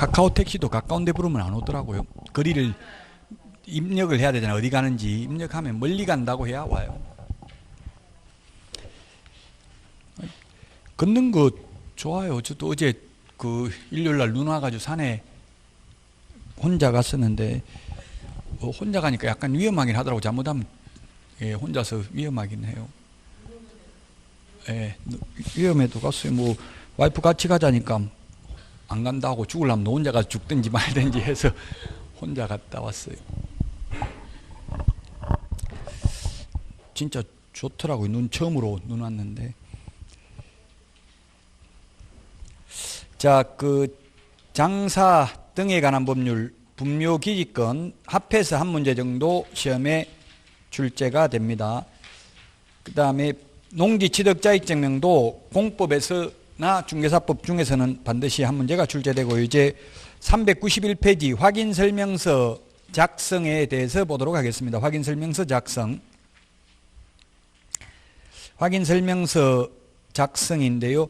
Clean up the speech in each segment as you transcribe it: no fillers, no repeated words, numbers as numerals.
카카오 택시도 가까운 데 부르면 안 오더라고요. 거리를 입력을 해야 되잖아요. 어디 가는지 입력하면 멀리 간다고 해야 와요. 걷는 거 좋아요. 저도 어제 그 일요일날 눈 와가지고 산에 혼자 갔었는데 혼자 가니까 약간 위험하긴 하더라고. 잘못하면 예, 혼자서 위험하긴 해요. 예, 위험해도 갔어요. 뭐 와이프 같이 가자니까 안 간다고 죽으려면 너 혼자 가서 죽든지 말든지 해서 혼자 갔다 왔어요. 진짜 좋더라고요. 눈 처음으로 눈 왔는데. 자, 그 장사 등에 관한 법률 분묘기지권 합해서 한 문제 정도 시험에 출제가 됩니다. 그 다음에 농지취득자익증명도 공법에서나 중개사법 중에서는 반드시 한 문제가 출제되고, 이제 391페이지 확인설명서 작성에 대해서 보도록 하겠습니다. 확인설명서 작성. 확인설명서 작성인데요.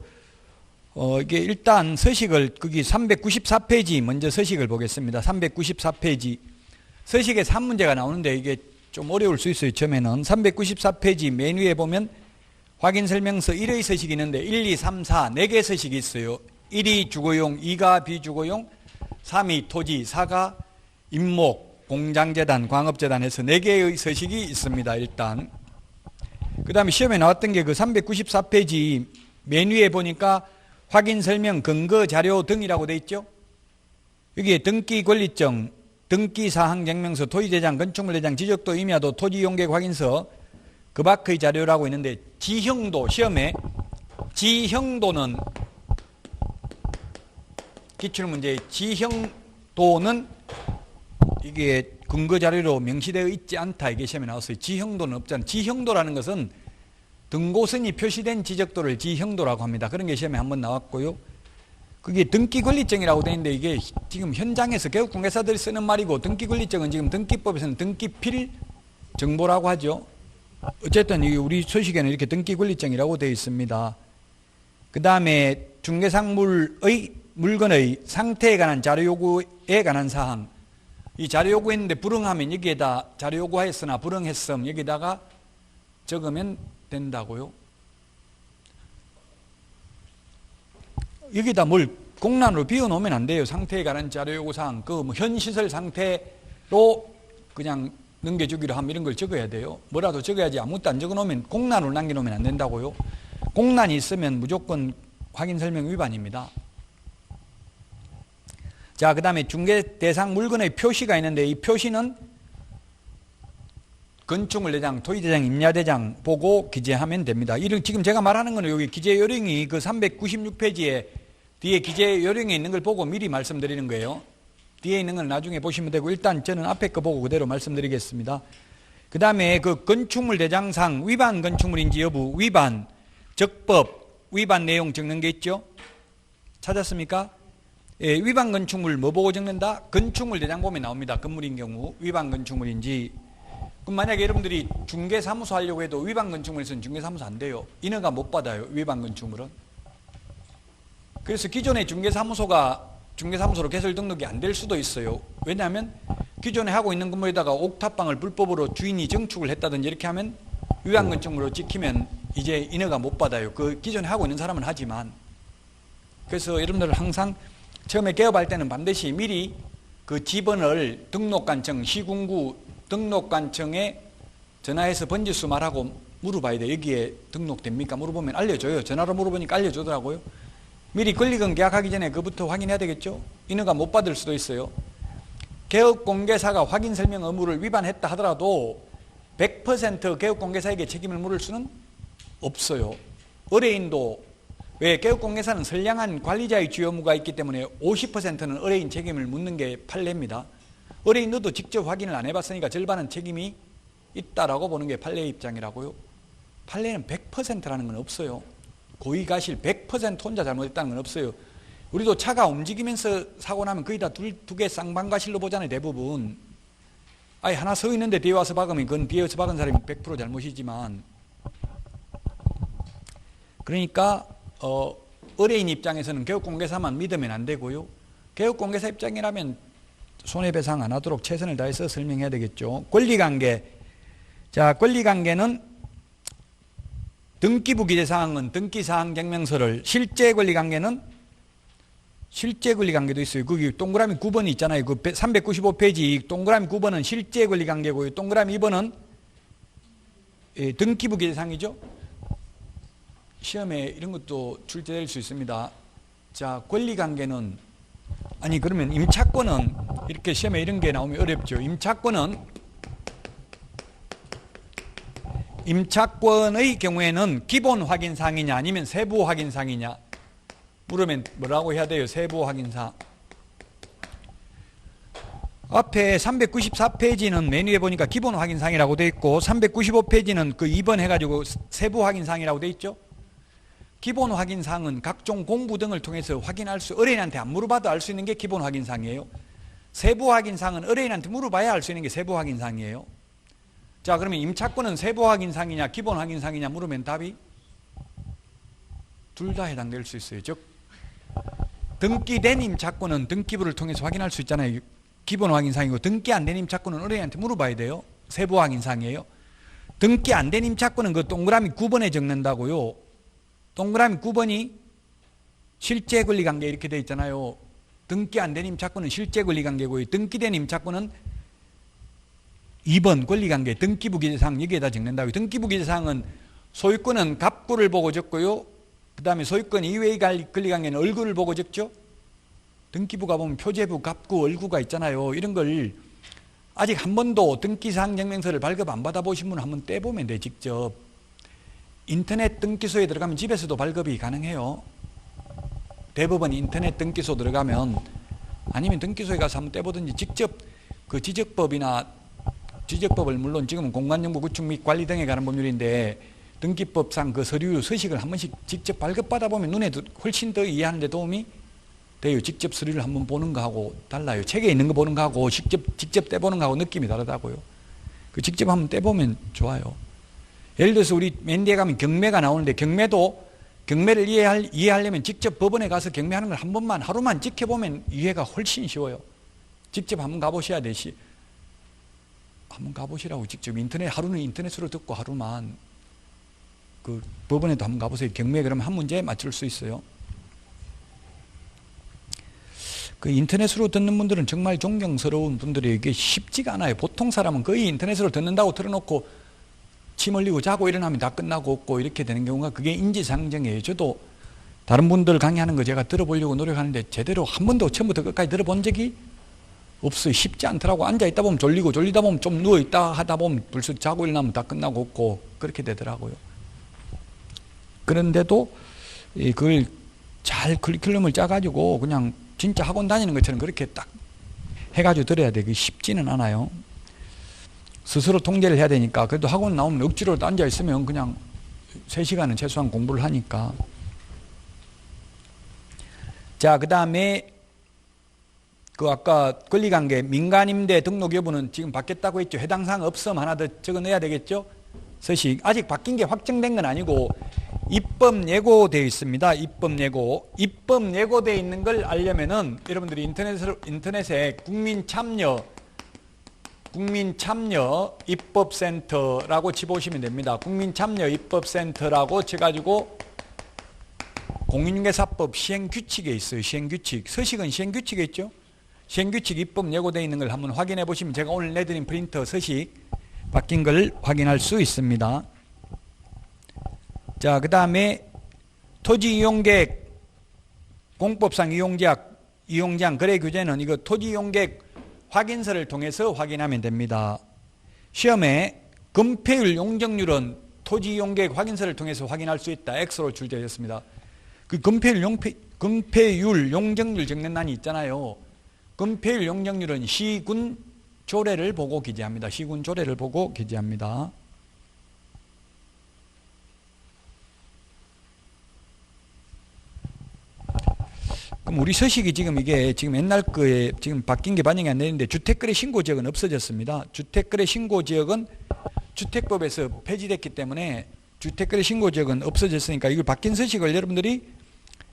이게 일단 서식을, 거기 394페이지 먼저 서식을 보겠습니다. 394페이지. 서식에 3문제가 나오는데 이게 좀 어려울 수 있어요. 처음에는. 394페이지 맨 위에 보면 확인설명서 1의 서식이 있는데 1, 2, 3, 4 4개 서식이 있어요. 1이 주거용, 2가 비주거용, 3이 토지, 4가 임목, 공장재단, 광업재단 해서 4개의 서식이 있습니다. 일단. 그 다음에 시험에 나왔던 게 그 394페이지 맨 위에 보니까 확인설명, 근거자료 등이라고 돼 있죠. 여기에 등기권리증, 등기사항증명서, 토지대장, 건축물대장, 지적도, 임야도, 토지용객 확인서, 그 밖의 자료라고 있는데, 지형도, 시험에 지형도는 기출문제의 지형도는 이게 근거자료로 명시되어 있지 않다. 이게 시험에 나왔어요. 지형도는 없잖아요. 지형도라는 것은 등고선이 표시된 지적도를 지형도라고 합니다. 그런 게 시험에 한번 나왔고요. 그게 등기권리증이라고 되어 있는데 이게 지금 현장에서 개업공개사들이 쓰는 말이고, 등기권리증은 지금 등기법에서는 등기필 정보라고 하죠. 어쨌든 우리 서식에는 이렇게 등기권리증이라고 되어 있습니다. 그 다음에 중개상물의 물건의 상태에 관한 자료 요구에 관한 사항. 이 자료 요구했는데 불응하면 여기에다 자료 요구하였으나 불응했음 여기다가 적으면 된다고요. 여기다 뭘 공란으로 비워놓으면 안 돼요. 상태에 관한 자료 요구사항, 그 뭐 현 시설 상태로 그냥 넘겨주기로 하면 이런 걸 적어야 돼요. 뭐라도 적어야지. 아무것도 안 적어놓으면, 공란으로 남겨놓으면 안 된다고요. 공란이 있으면 무조건 확인설명 위반입니다. 자, 그 다음에 중개 대상 물건의 표시가 있는데, 이 표시는 건축물대장, 토지대장, 임야대장 보고 기재하면 됩니다. 지금 제가 말하는 거는 여기 기재 요령이 그 396페이지에 뒤에 기재 요령에 있는 걸 보고 미리 말씀드리는 거예요. 뒤에 있는 건 나중에 보시면 되고, 일단 저는 앞에 거 보고 그대로 말씀드리겠습니다. 그 다음에 그 건축물대장상 위반 건축물인지 여부, 위반, 적법, 위반 내용 적는 게 있죠. 찾았습니까? 예, 위반 건축물 뭐 보고 적는다? 건축물대장 보면 나옵니다. 건물인 경우 위반 건축물인지. 그럼 만약에 여러분들이 중개사무소 하려고 해도 위반 건축물에서는 중개사무소 안 돼요. 인허가 못 받아요. 위반 건축물은. 그래서 기존의 중개사무소로 개설 등록이 안 될 수도 있어요. 왜냐하면 기존에 하고 있는 건물에다가 옥탑방을 불법으로 주인이 증축을 했다든지 이렇게 하면 위반 건축물로 찍히면 이제 인허가 못 받아요. 그 기존에 하고 있는 사람은 하지만. 그래서 여러분들 항상 처음에 개업할 때는 반드시 미리 그 지번을 등록관청, 시군구 등록관청에 전화해서 번지수 말하고 물어봐야 돼요. 여기에 등록됩니까? 물어보면 알려줘요. 전화로 물어보니까 알려주더라고요. 미리 권리금 계약하기 전에 그부터 확인해야 되겠죠. 인허가 못 받을 수도 있어요. 개업공개사가 확인설명 의무를 위반했다 하더라도 100% 개업공개사에게 책임을 물을 수는 없어요. 의뢰인도, 왜 개업공개사는 선량한 관리자의 주요 의무가 있기 때문에 50%는 의뢰인 책임을 묻는 게 판례입니다. 의뢰인 너도 직접 확인을 안 해봤으니까 절반은 책임이 있다라고 보는 게 판례의 입장이라고요. 판례는 100%라는 건 없어요. 고의가실 100% 혼자 잘못했다는 건 없어요. 우리도 차가 움직이면서 사고 나면 거의 다 두 개 쌍방과실로 보잖아요. 대부분. 아니 하나 서 있는데 뒤에 와서 박으면 그건 뒤에서 박은 사람이 100% 잘못이지만, 그러니까 의뢰인 입장에서는 개업공개사만 믿으면 안 되고요. 개업공개사 입장이라면 손해배상 안 하도록 최선을 다해서 설명해야 되겠죠. 권리관계. 자, 권리관계는 등기부 기재사항은 등기사항증명서를, 실제 권리관계는 실제 권리관계도 있어요. 거기 동그라미 9번이 있잖아요. 그 395페이지 동그라미 9번은 실제 권리관계고요. 동그라미 2번은 등기부 기재사항이죠. 시험에 이런 것도 출제될 수 있습니다. 자, 권리관계는, 아니 그러면 임차권은, 이렇게 시험에 이런 게 나오면 어렵죠. 임차권의 경우에는 기본 확인사항이냐 아니면 세부 확인사항이냐 물으면 뭐라고 해야 돼요? 세부 확인사항. 앞에 394페이지는 메뉴에 보니까 기본 확인사항이라고 되어 있고 395페이지는 그 2번 해가지고 세부 확인사항이라고 되어 있죠. 기본 확인사항은 각종 공부 등을 통해서 확인할 수, 어린이한테 안 물어봐도 알 수 있는 게 기본 확인사항이에요. 세부 확인사항은 어린이한테 물어봐야 알 수 있는 게 세부 확인사항이에요. 자, 그러면 임차권은 세부 확인사항이냐 기본 확인사항이냐 물으면 답이 둘 다 해당될 수 있어요. 즉 등기된 임차권은 등기부를 통해서 확인할 수 있잖아요. 기본 확인사항이고, 등기 안 된 임차권은 어린이한테 물어봐야 돼요. 세부 확인사항이에요. 등기 안 된 임차권은 그 동그라미 9번에 적는다고요. 동그라미 9번이 실제 권리관계 이렇게 되어 있잖아요. 등기 안 된 임차권은 실제 권리관계고요. 등기된 임차권은 2번 권리관계, 등기부 기재사항 여기에다 적는다고요. 등기부 기재사항은 소유권은 갑구를 보고 적고요. 그 다음에 소유권 이외의 권리관계는 얼굴을 보고 적죠. 등기부가 보면 표제부, 갑구, 얼구가 있잖아요. 이런 걸 아직 한 번도 등기사항증명서를 발급 안 받아보신 분은 한번 떼보면 돼. 직접 인터넷 등기소에 들어가면 집에서도 발급이 가능해요. 대법원 인터넷 등기소 들어가면, 아니면 등기소에 가서 한번 떼보든지, 직접 그 지적법을 물론 지금은 공간정보 구축 및 관리 등에 관한 법률인데 등기법상 그 서류 서식을 한 번씩 직접 발급받아 보면 눈에 훨씬 더 이해하는 데 도움이 돼요. 직접 서류를 한번 보는 거하고 달라요. 책에 있는 거 보는 거하고 직접 떼보는 거하고 느낌이 다르다고요. 그 직접 한번 떼보면 좋아요. 예를 들어서 우리 맨 뒤에 가면 경매가 나오는데, 경매를 이해하려면 직접 법원에 가서 경매하는 걸 한 번만, 하루만 지켜보면 이해가 훨씬 쉬워요. 직접 한번 가보셔야 되시. 한번 가보시라고. 직접 하루는 인터넷으로 듣고 하루만 그 법원에도 한번 가보세요. 경매 그러면 한 문제에 맞출 수 있어요. 그 인터넷으로 듣는 분들은 정말 존경스러운 분들이에요. 이게 쉽지가 않아요. 보통 사람은 거의 인터넷으로 듣는다고 틀어놓고 침 흘리고 자고 일어나면 다 끝나고 없고 이렇게 되는 경우가, 그게 인지상정이에요. 저도 다른 분들 강의하는 거 제가 들어보려고 노력하는데 제대로 한 번도 처음부터 끝까지 들어본 적이 없어요. 쉽지 않더라고. 앉아있다 보면 졸리고, 졸리다 보면 좀 누워있다 하다 보면 벌써 자고 일어나면 다 끝나고 없고 그렇게 되더라고요. 그런데도 그걸 잘 커리큘럼을 짜가지고 그냥 진짜 학원 다니는 것처럼 그렇게 딱 해가지고 들어야 돼. 그게 쉽지는 않아요. 스스로 통제를 해야 되니까. 그래도 학원 나오면 억지로 앉아있으면 그냥 3시간은 최소한 공부를 하니까. 자, 그 다음에 그 아까 권리관계 민간임대 등록 여부는 지금 바뀌었다고 했죠. 해당 사항 없음 하나 더 적어 넣어야 되겠죠. 서식 아직 바뀐 게 확정된 건 아니고 입법 예고되어 있습니다. 입법 예고되어 있는 걸 알려면은 여러분들이 인터넷에 국민참여 입법센터라고 치보시면 됩니다. 국민참여 입법센터라고 쳐가지고 공인중개사법 시행규칙에 있어요. 시행규칙. 서식은 시행규칙에 있죠. 시행규칙 입법 예고되어 있는 걸 한번 확인해 보시면 제가 오늘 내드린 프린터 서식 바뀐 걸 확인할 수 있습니다. 자, 그 다음에 토지이용계획 공법상 이용제한 거래규제는 이거 토지이용계획 확인서를 통해서 확인하면 됩니다. 시험에 건폐율 용적률은 토지이용계획 확인서를 통해서 확인할 수 있다. X로 출제되었습니다. 그 건폐율 용적률 적는 난이 있잖아요. 건폐율 용적률은 시군 조례를 보고 기재합니다. 시군 조례를 보고 기재합니다. 그럼 우리 서식이 지금 이게 지금 옛날 거에 지금 바뀐 게 반영이 안 되는데 주택거래 신고지역은 없어졌습니다. 주택거래 신고지역은 주택법에서 폐지됐기 때문에 주택거래 신고지역은 없어졌으니까 이걸 바뀐 서식을 여러분들이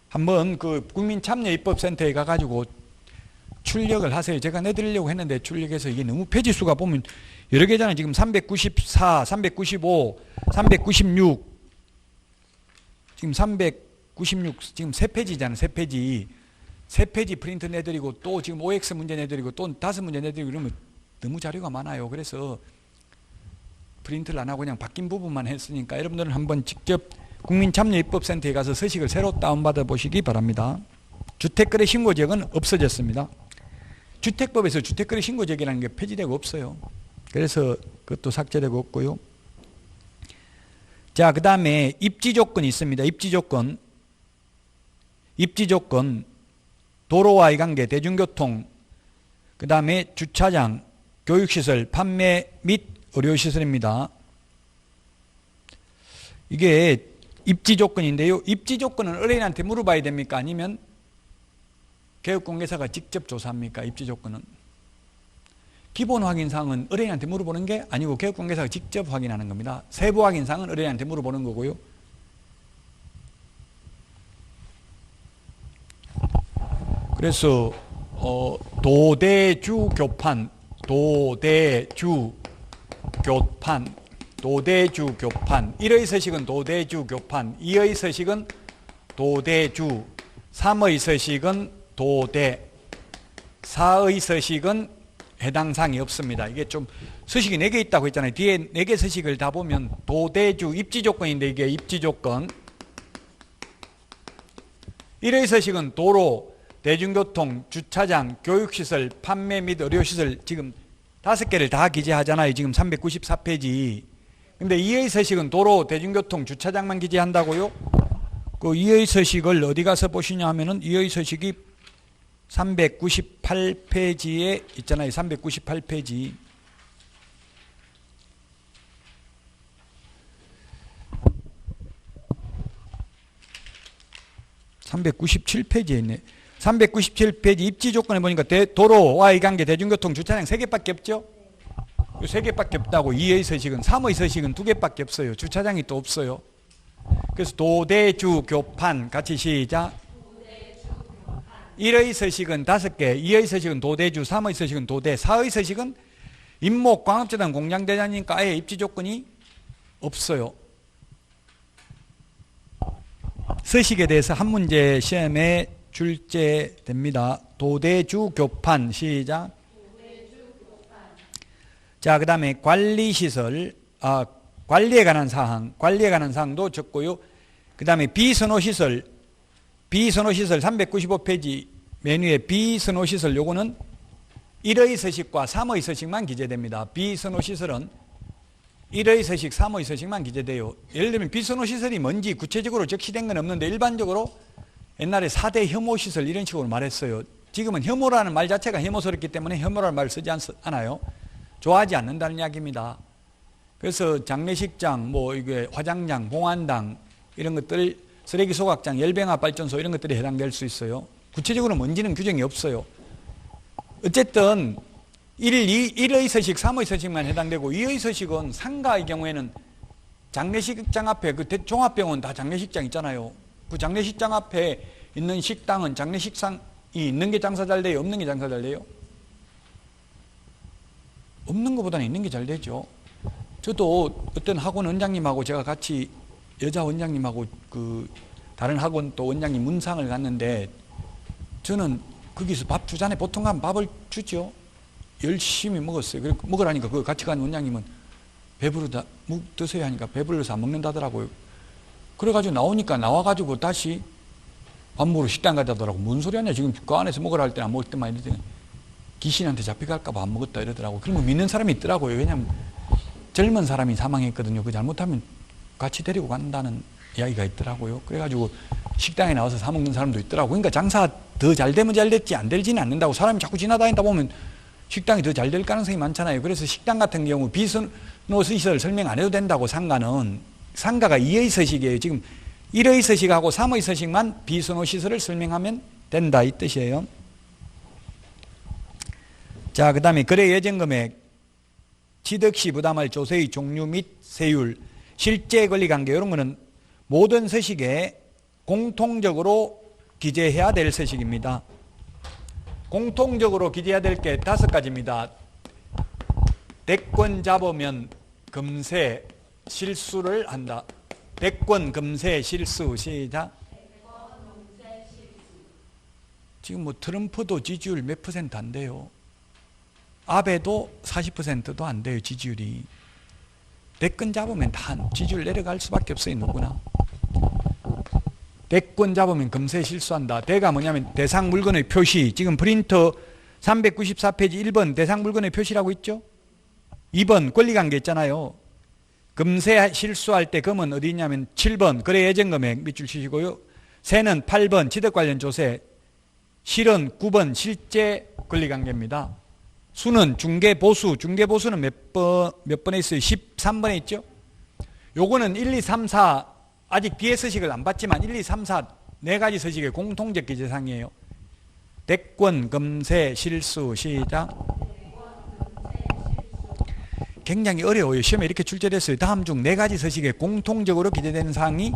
한번 그 국민참여입법센터에 가가지고 출력을 하세요. 제가 내드리려고 했는데 출력해서 이게 너무 페이지 수가 보면 여러 개잖아요. 지금 394, 395, 396, 지금 396, 지금 3페이지잖아요. 3페이지. 3페이지 프린트 내드리고 또 지금 OX 문제 내드리고 또 5문제 내드리고 이러면 너무 자료가 많아요. 그래서 프린트를 안 하고 그냥 바뀐 부분만 했으니까 여러분들은 한번 직접 국민참여입법센터에 가서 서식을 새로 다운받아 보시기 바랍니다. 주택거래 신고지역은 없어졌습니다. 주택법에서 주택거래 신고지역이라는 게 폐지되고 없어요. 그래서 그것도 삭제되고 없고요. 자, 그 다음에 입지조건이 있습니다. 입지조건. 입지조건, 도로와의 관계, 대중교통, 그 다음에 주차장, 교육시설, 판매 및 의료시설입니다. 이게 입지조건인데요. 입지조건은 의뢰인한테 물어봐야 됩니까? 아니면 개업공개사가 직접 조사합니까? 입지조건은. 기본 확인사항은 의뢰인한테 물어보는 게 아니고 개업공개사가 직접 확인하는 겁니다. 세부 확인사항은 의뢰인한테 물어보는 거고요. 그래서 도대주 교판, 도대주 교판 1의 서식은 도대주 교판, 2의 서식은 도대주, 3의 서식은 도대, 4의 서식은 해당 사항이 없습니다. 이게 좀 서식이 4개 있다고 했잖아요. 뒤에 4개 서식을 다 보면 도대주 입지조건인데 이게 입지조건. 1의 서식은 도로, 대중교통, 주차장, 교육시설, 판매 및 의료시설 지금 5개를 다 기재하잖아요. 지금 394페이지. 근데 2의 서식은 도로, 대중교통, 주차장만 기재한다고요? 그 2의 서식을 어디 가서 보시냐 하면은 2의 서식이 398페이지에 있잖아요. 398페이지. (397페이지에) 있네. 397페이지 입지조건에 보니까 도로와의 관계, 대중교통, 주차장 3개밖에 없죠? 3개밖에 없다고. 2의 서식은, 3의 서식은 2개밖에 없어요. 주차장이 또 없어요. 그래서 도대주 교판 같이 시작. 1의 서식은 5개, 2의 서식은 도대주, 3의 서식은 도대, 4의 서식은 임목, 광업재단, 공장대장이니까 아예 입지조건이 없어요. 서식에 대해서 한 문제 시험에 출제됩니다. 도대주 교판 시작. 자, 그 다음에 관리시설, 관리에 관한 사항도 적고요. 그 다음에 비선호시설 395페이지 메뉴에 비선호시설 요거는 1의 서식과 3의 서식만 기재됩니다. 비선호시설은 1의 서식, 3의 서식만 기재돼요. 예를 들면 비선호시설이 뭔지 구체적으로 적시된 건 없는데 일반적으로 옛날에 4대 혐오시설 이런 식으로 말했어요. 지금은 혐오라는 말 자체가 혐오스럽기 때문에 혐오라는 말을 쓰지 않아요. 좋아하지 않는다는 이야기입니다. 그래서 장례식장, 이게 화장장, 봉안당 이런 것들, 쓰레기 소각장, 열병합 발전소 이런 것들이 해당될 수 있어요. 구체적으로 뭔지는 규정이 없어요. 어쨌든 1의 서식, 3의 서식만 해당되고 2의 서식은 상가의 경우에는 장례식장 앞에 그 종합병원 다 장례식장 있잖아요. 그 장례식장 앞에 있는 식당은 장례식상이 있는 게 장사 잘 돼요? 없는 게 장사 잘 돼요? 없는 것보다는 있는 게 잘 되죠. 저도 어떤 학원 원장님하고 제가 같이 여자 원장님하고 그 다른 학원 또 원장님 문상을 갔는데 저는 거기서 밥 주잖아요. 보통 가면 밥을 주죠. 열심히 먹었어요. 그래 먹으라니까 그 같이 간 원장님은 배부르다 드세요 하니까 배불러서 안 먹는다더라고요. 그래가지고 나와가지고 다시 밥 먹으러 식당 가자더라고. 뭔 소리 하냐 지금 그 안에서 먹으라 할 때는 안 먹을 때만 이랬더니 귀신한테 잡혀갈까 봐 안 먹었다 이러더라고. 그러면 믿는 사람이 있더라고요. 왜냐면 젊은 사람이 사망했거든요. 그 잘못하면 같이 데리고 간다는 이야기가 있더라고요. 그래가지고 식당에 나와서 사 먹는 사람도 있더라고요. 그러니까 장사 더 잘 되면 잘 됐지 안 되지는 않는다고. 사람이 자꾸 지나다니다 보면 식당이 더 잘 될 가능성이 많잖아요. 그래서 식당 같은 경우 비선호시설 설명 안 해도 된다고. 상가가 2의 서식이에요. 지금 1의 서식하고 3의 서식만 비선호시설을 설명하면 된다 이 뜻이에요. 자, 그 다음에 거래 예정금액, 취득시 부담할 조세의 종류 및 세율, 실제 권리관계 이런 거는 모든 서식에 공통적으로 기재해야 될 서식입니다. 공통적으로 기재해야 될 게 5가지입니다. 대권 잡으면 금세 실수를 한다. 대권 금세 실수. 시작. 지금 뭐 트럼프도 지지율 몇 퍼센트 안 돼요. 아베도 40%도 안 돼요. 지지율이. 대권 잡으면 다 지지율 내려갈 수밖에 없어요. 누구나. 대권 잡으면 금세 실수한다. 대가 뭐냐면 대상 물건의 표시. 지금 프린터 394페이지 1번 대상 물건의 표시라고 있죠. 2번 권리관계 있잖아요. 금세 실수할 때 금은 어디 있냐면 7번 거래 예정금액 밑줄 치시고요. 세는 8번 취득 관련 조세. 실은 9번 실제 권리관계입니다. 수는 중개보수. 중개보수는 몇 번에 있어요? 13번에 있죠. 요거는 1, 2, 3, 4 아직 뒤에 서식을 안 봤지만 1, 2, 3, 4 4가지 서식의 공통적 기재사항이에요. 대권, 금세, 실수. 시작. 굉장히 어려워요. 시험에 이렇게 출제됐어요. 다음 중 4가지 서식에 공통적으로 기재되는 사항이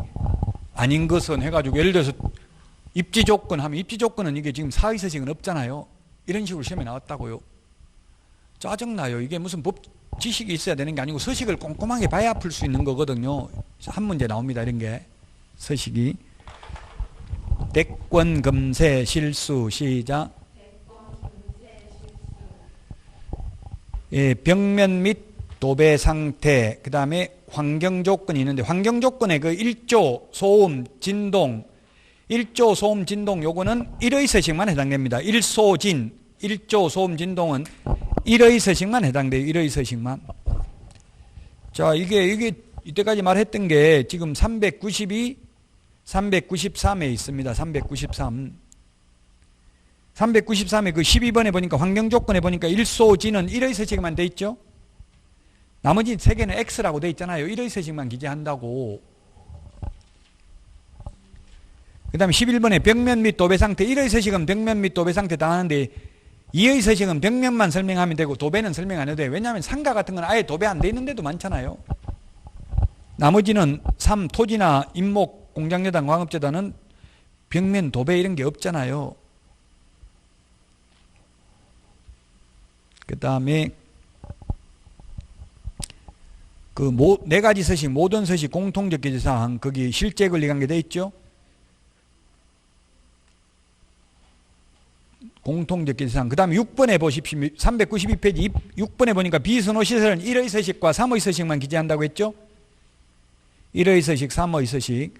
아닌 것은 해가지고 예를 들어서 입지조건 하면 입지조건은 이게 지금 사의 서식은 없잖아요. 이런 식으로 시험에 나왔다고요. 짜증나요. 이게 무슨 법 지식이 있어야 되는 게 아니고 서식을 꼼꼼하게 봐야 풀 수 있는 거거든요. 한 문제 나옵니다. 이런 게 서식이. 대권, 금세, 실수. 시작. 예, 벽면 및 도배 상태, 그 다음에 환경 조건이 있는데 환경 조건에 그 1조 소음, 진동, 1조 소음, 진동 요거는 1의 서식만 해당됩니다. 1소진, 1조 소음, 진동은 1의 서식만 해당돼요. 1의 서식만. 자, 이게 이때까지 말했던 게 지금 392, 393에 있습니다. 393. 393에 그 12번에 보니까 환경 조건에 보니까 1소진은 1의 서식만 돼 있죠. 나머지 3개는 X라고 돼 있잖아요. 1의 서식만 기재한다고. 그 다음에 11번에 벽면 및 도배 상태. 1의 서식은 벽면 및 도배 상태 다 하는데 2의 서식은 벽면만 설명하면 되고 도배는 설명 안 해도 돼요. 왜냐하면 상가 같은 건 아예 도배 안 돼 있는 데도 많잖아요. 나머지는 3. 토지나 임목, 공장재단, 광업재단은 벽면, 도배 이런 게 없잖아요. 그 다음에 그 4가지 서식, 모든 서식 공통적 기재사항, 거기 실제 권리관계 돼 있죠? 공통적 기재사항. 그 다음에 6번에 보십시오. 392페이지 6번에 보니까 비선호시설은 1의 서식과 3의 서식만 기재한다고 했죠? 1의 서식, 3의 서식.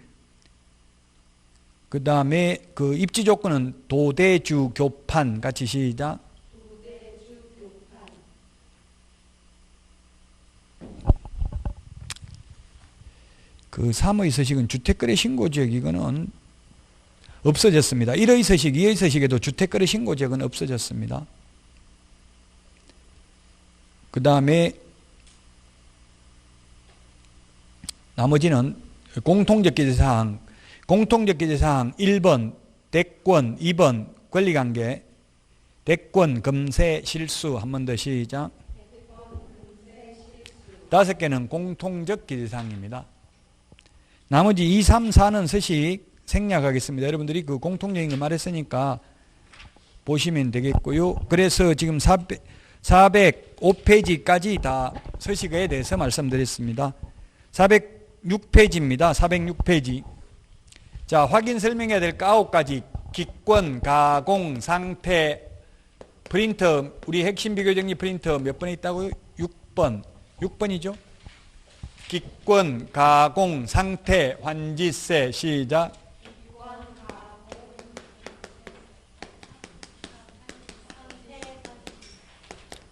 그 다음에 그 입지 조건은 도대주 교판 같이 시작. 그 3의 서식은 주택거래 신고지역 이거는 없어졌습니다. 1의 서식, 2의 서식에도 주택거래 신고지역은 없어졌습니다. 그 다음에 나머지는 공통적 기재사항. 공통적 기재사항 1번 대권, 2번 권리관계, 대권, 금세, 실수. 한 번 더 시작. 5개는 공통적 기재사항입니다. 나머지 2, 3, 4는 서식 생략하겠습니다. 여러분들이 그 공통적인 거 말했으니까 보시면 되겠고요. 그래서 지금 405페이지까지 다 서식에 대해서 말씀드렸습니다. 406페이지입니다. 406페이지. 자, 확인 설명해야 될 거 9가지. 기권, 가공, 상태, 프린터, 우리 핵심 비교정리 프린터 몇 번에 있다고요? 6번. 6번이죠? 기권, 가공, 상태, 환지세. 시작.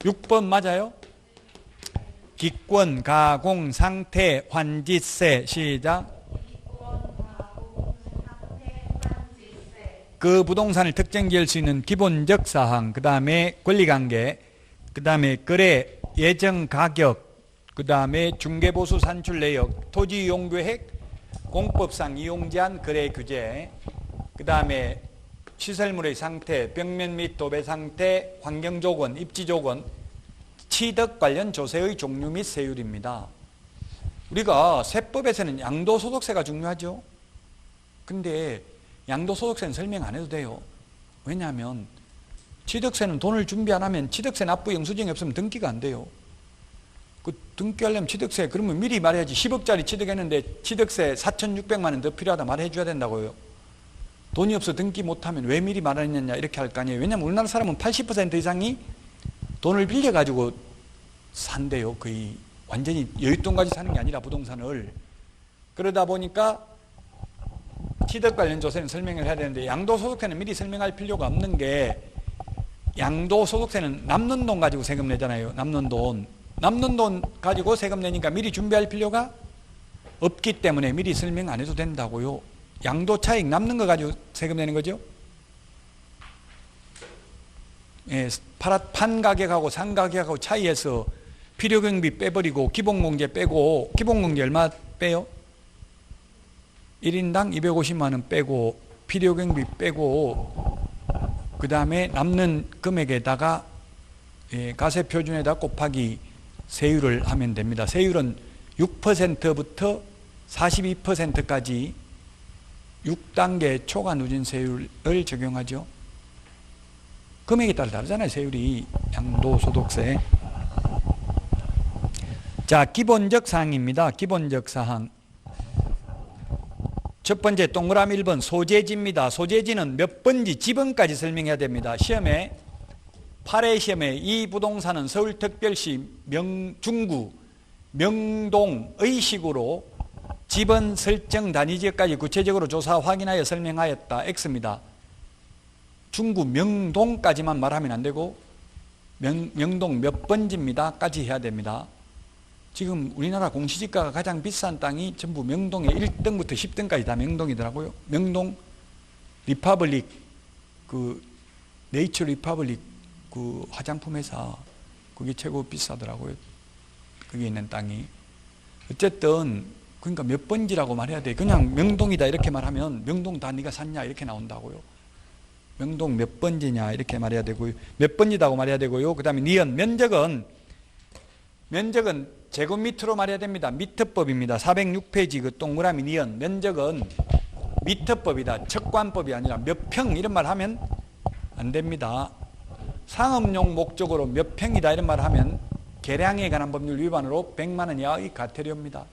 6번 맞아요? 기권, 가공, 상태, 환지세. 시작. 그 부동산을 특정지을 수 있는 기본적 사항, 그 다음에 권리관계, 그 다음에 거래, 예정 가격, 그 다음에 중개보수 산출 내역, 토지 이용 계획, 공법상 이용 제한 거래 규제, 그 다음에 시설물의 상태, 벽면 및 도배 상태, 환경 조건, 입지 조건, 취득 관련 조세의 종류 및 세율입니다. 우리가 세법에서는 양도소득세가 중요하죠. 근데 양도소득세는 설명 안 해도 돼요. 왜냐하면 취득세는 돈을 준비 안 하면 취득세 납부 영수증이 없으면 등기가 안 돼요. 그 등기하려면 취득세, 그러면 미리 말해야지. 10억짜리 취득했는데 취득세 4,600만 원 더 필요하다 말해줘야 된다고요. 돈이 없어 등기 못하면 왜 미리 말했느냐 이렇게 할 거 아니에요. 왜냐하면 우리나라 사람은 80% 이상이 돈을 빌려가지고 산대요. 거의 완전히 여윳돈까지 사는 게 아니라 부동산을. 그러다 보니까 취득 관련 조세는 설명을 해야 되는데, 양도소득세는 미리 설명할 필요가 없는 게, 양도소득세는 남는 돈 가지고 세금 내잖아요. 남는 돈 가지고 세금 내니까 미리 준비할 필요가 없기 때문에 미리 설명 안 해도 된다고요. 양도차익 남는 거 가지고 세금 내는 거죠. 예, 판 가격하고 산 가격하고 차이에서 필요경비 빼버리고 기본공제 빼고, 기본공제 얼마 빼요? 1인당 250만 원 빼고 필요경비 빼고 그 다음에 남는 금액에다가 가세표준에다 곱하기 세율을 하면 됩니다. 세율은 6%부터 42%까지 6단계 초과 누진세율을 적용하죠. 금액에 따라 다르잖아요. 세율이. 양도소득세. 자, 기본적 사항입니다. 기본적 사항. 첫 번째 동그라미 1번 소재지입니다. 소재지는 몇 번지 지번까지 설명해야 됩니다. 시험에 8회 시험에 이 부동산은 서울특별시 중구 명동의 식으로 지번 설정 단위지역까지 구체적으로 조사 확인하여 설명하였다. X입니다. 중구 명동까지만 말하면 안 되고 명동 몇 번지입니다. 까지 해야 됩니다. 지금 우리나라 공시지가가 가장 비싼 땅이 전부 명동의 1등부터 10등까지 다 명동이더라고요. 명동 리퍼블릭, 그 네이처 리퍼블릭 그 화장품 회사, 그게 최고 비싸더라고요. 거기 있는 땅이. 어쨌든 그러니까 몇 번지라고 말해야 돼. 그냥 명동이다 이렇게 말하면 명동 다 네가 샀냐 이렇게 나온다고요. 명동 몇 번지냐 이렇게 말해야 되고요. 몇 번지다고 말해야 되고요. 그 다음에 니은 면적은 제곱미터로 말해야 됩니다. 미터법입니다. 406페이지 그 동그라미 니은. 면적은 미터법이다. 척관법이 아니라 몇 평 이런 말 하면 안 됩니다. 상업용 목적으로 몇 평이다 이런 말 하면 계량에 관한 법률 위반으로 100만 원 이하의 과태료입니다.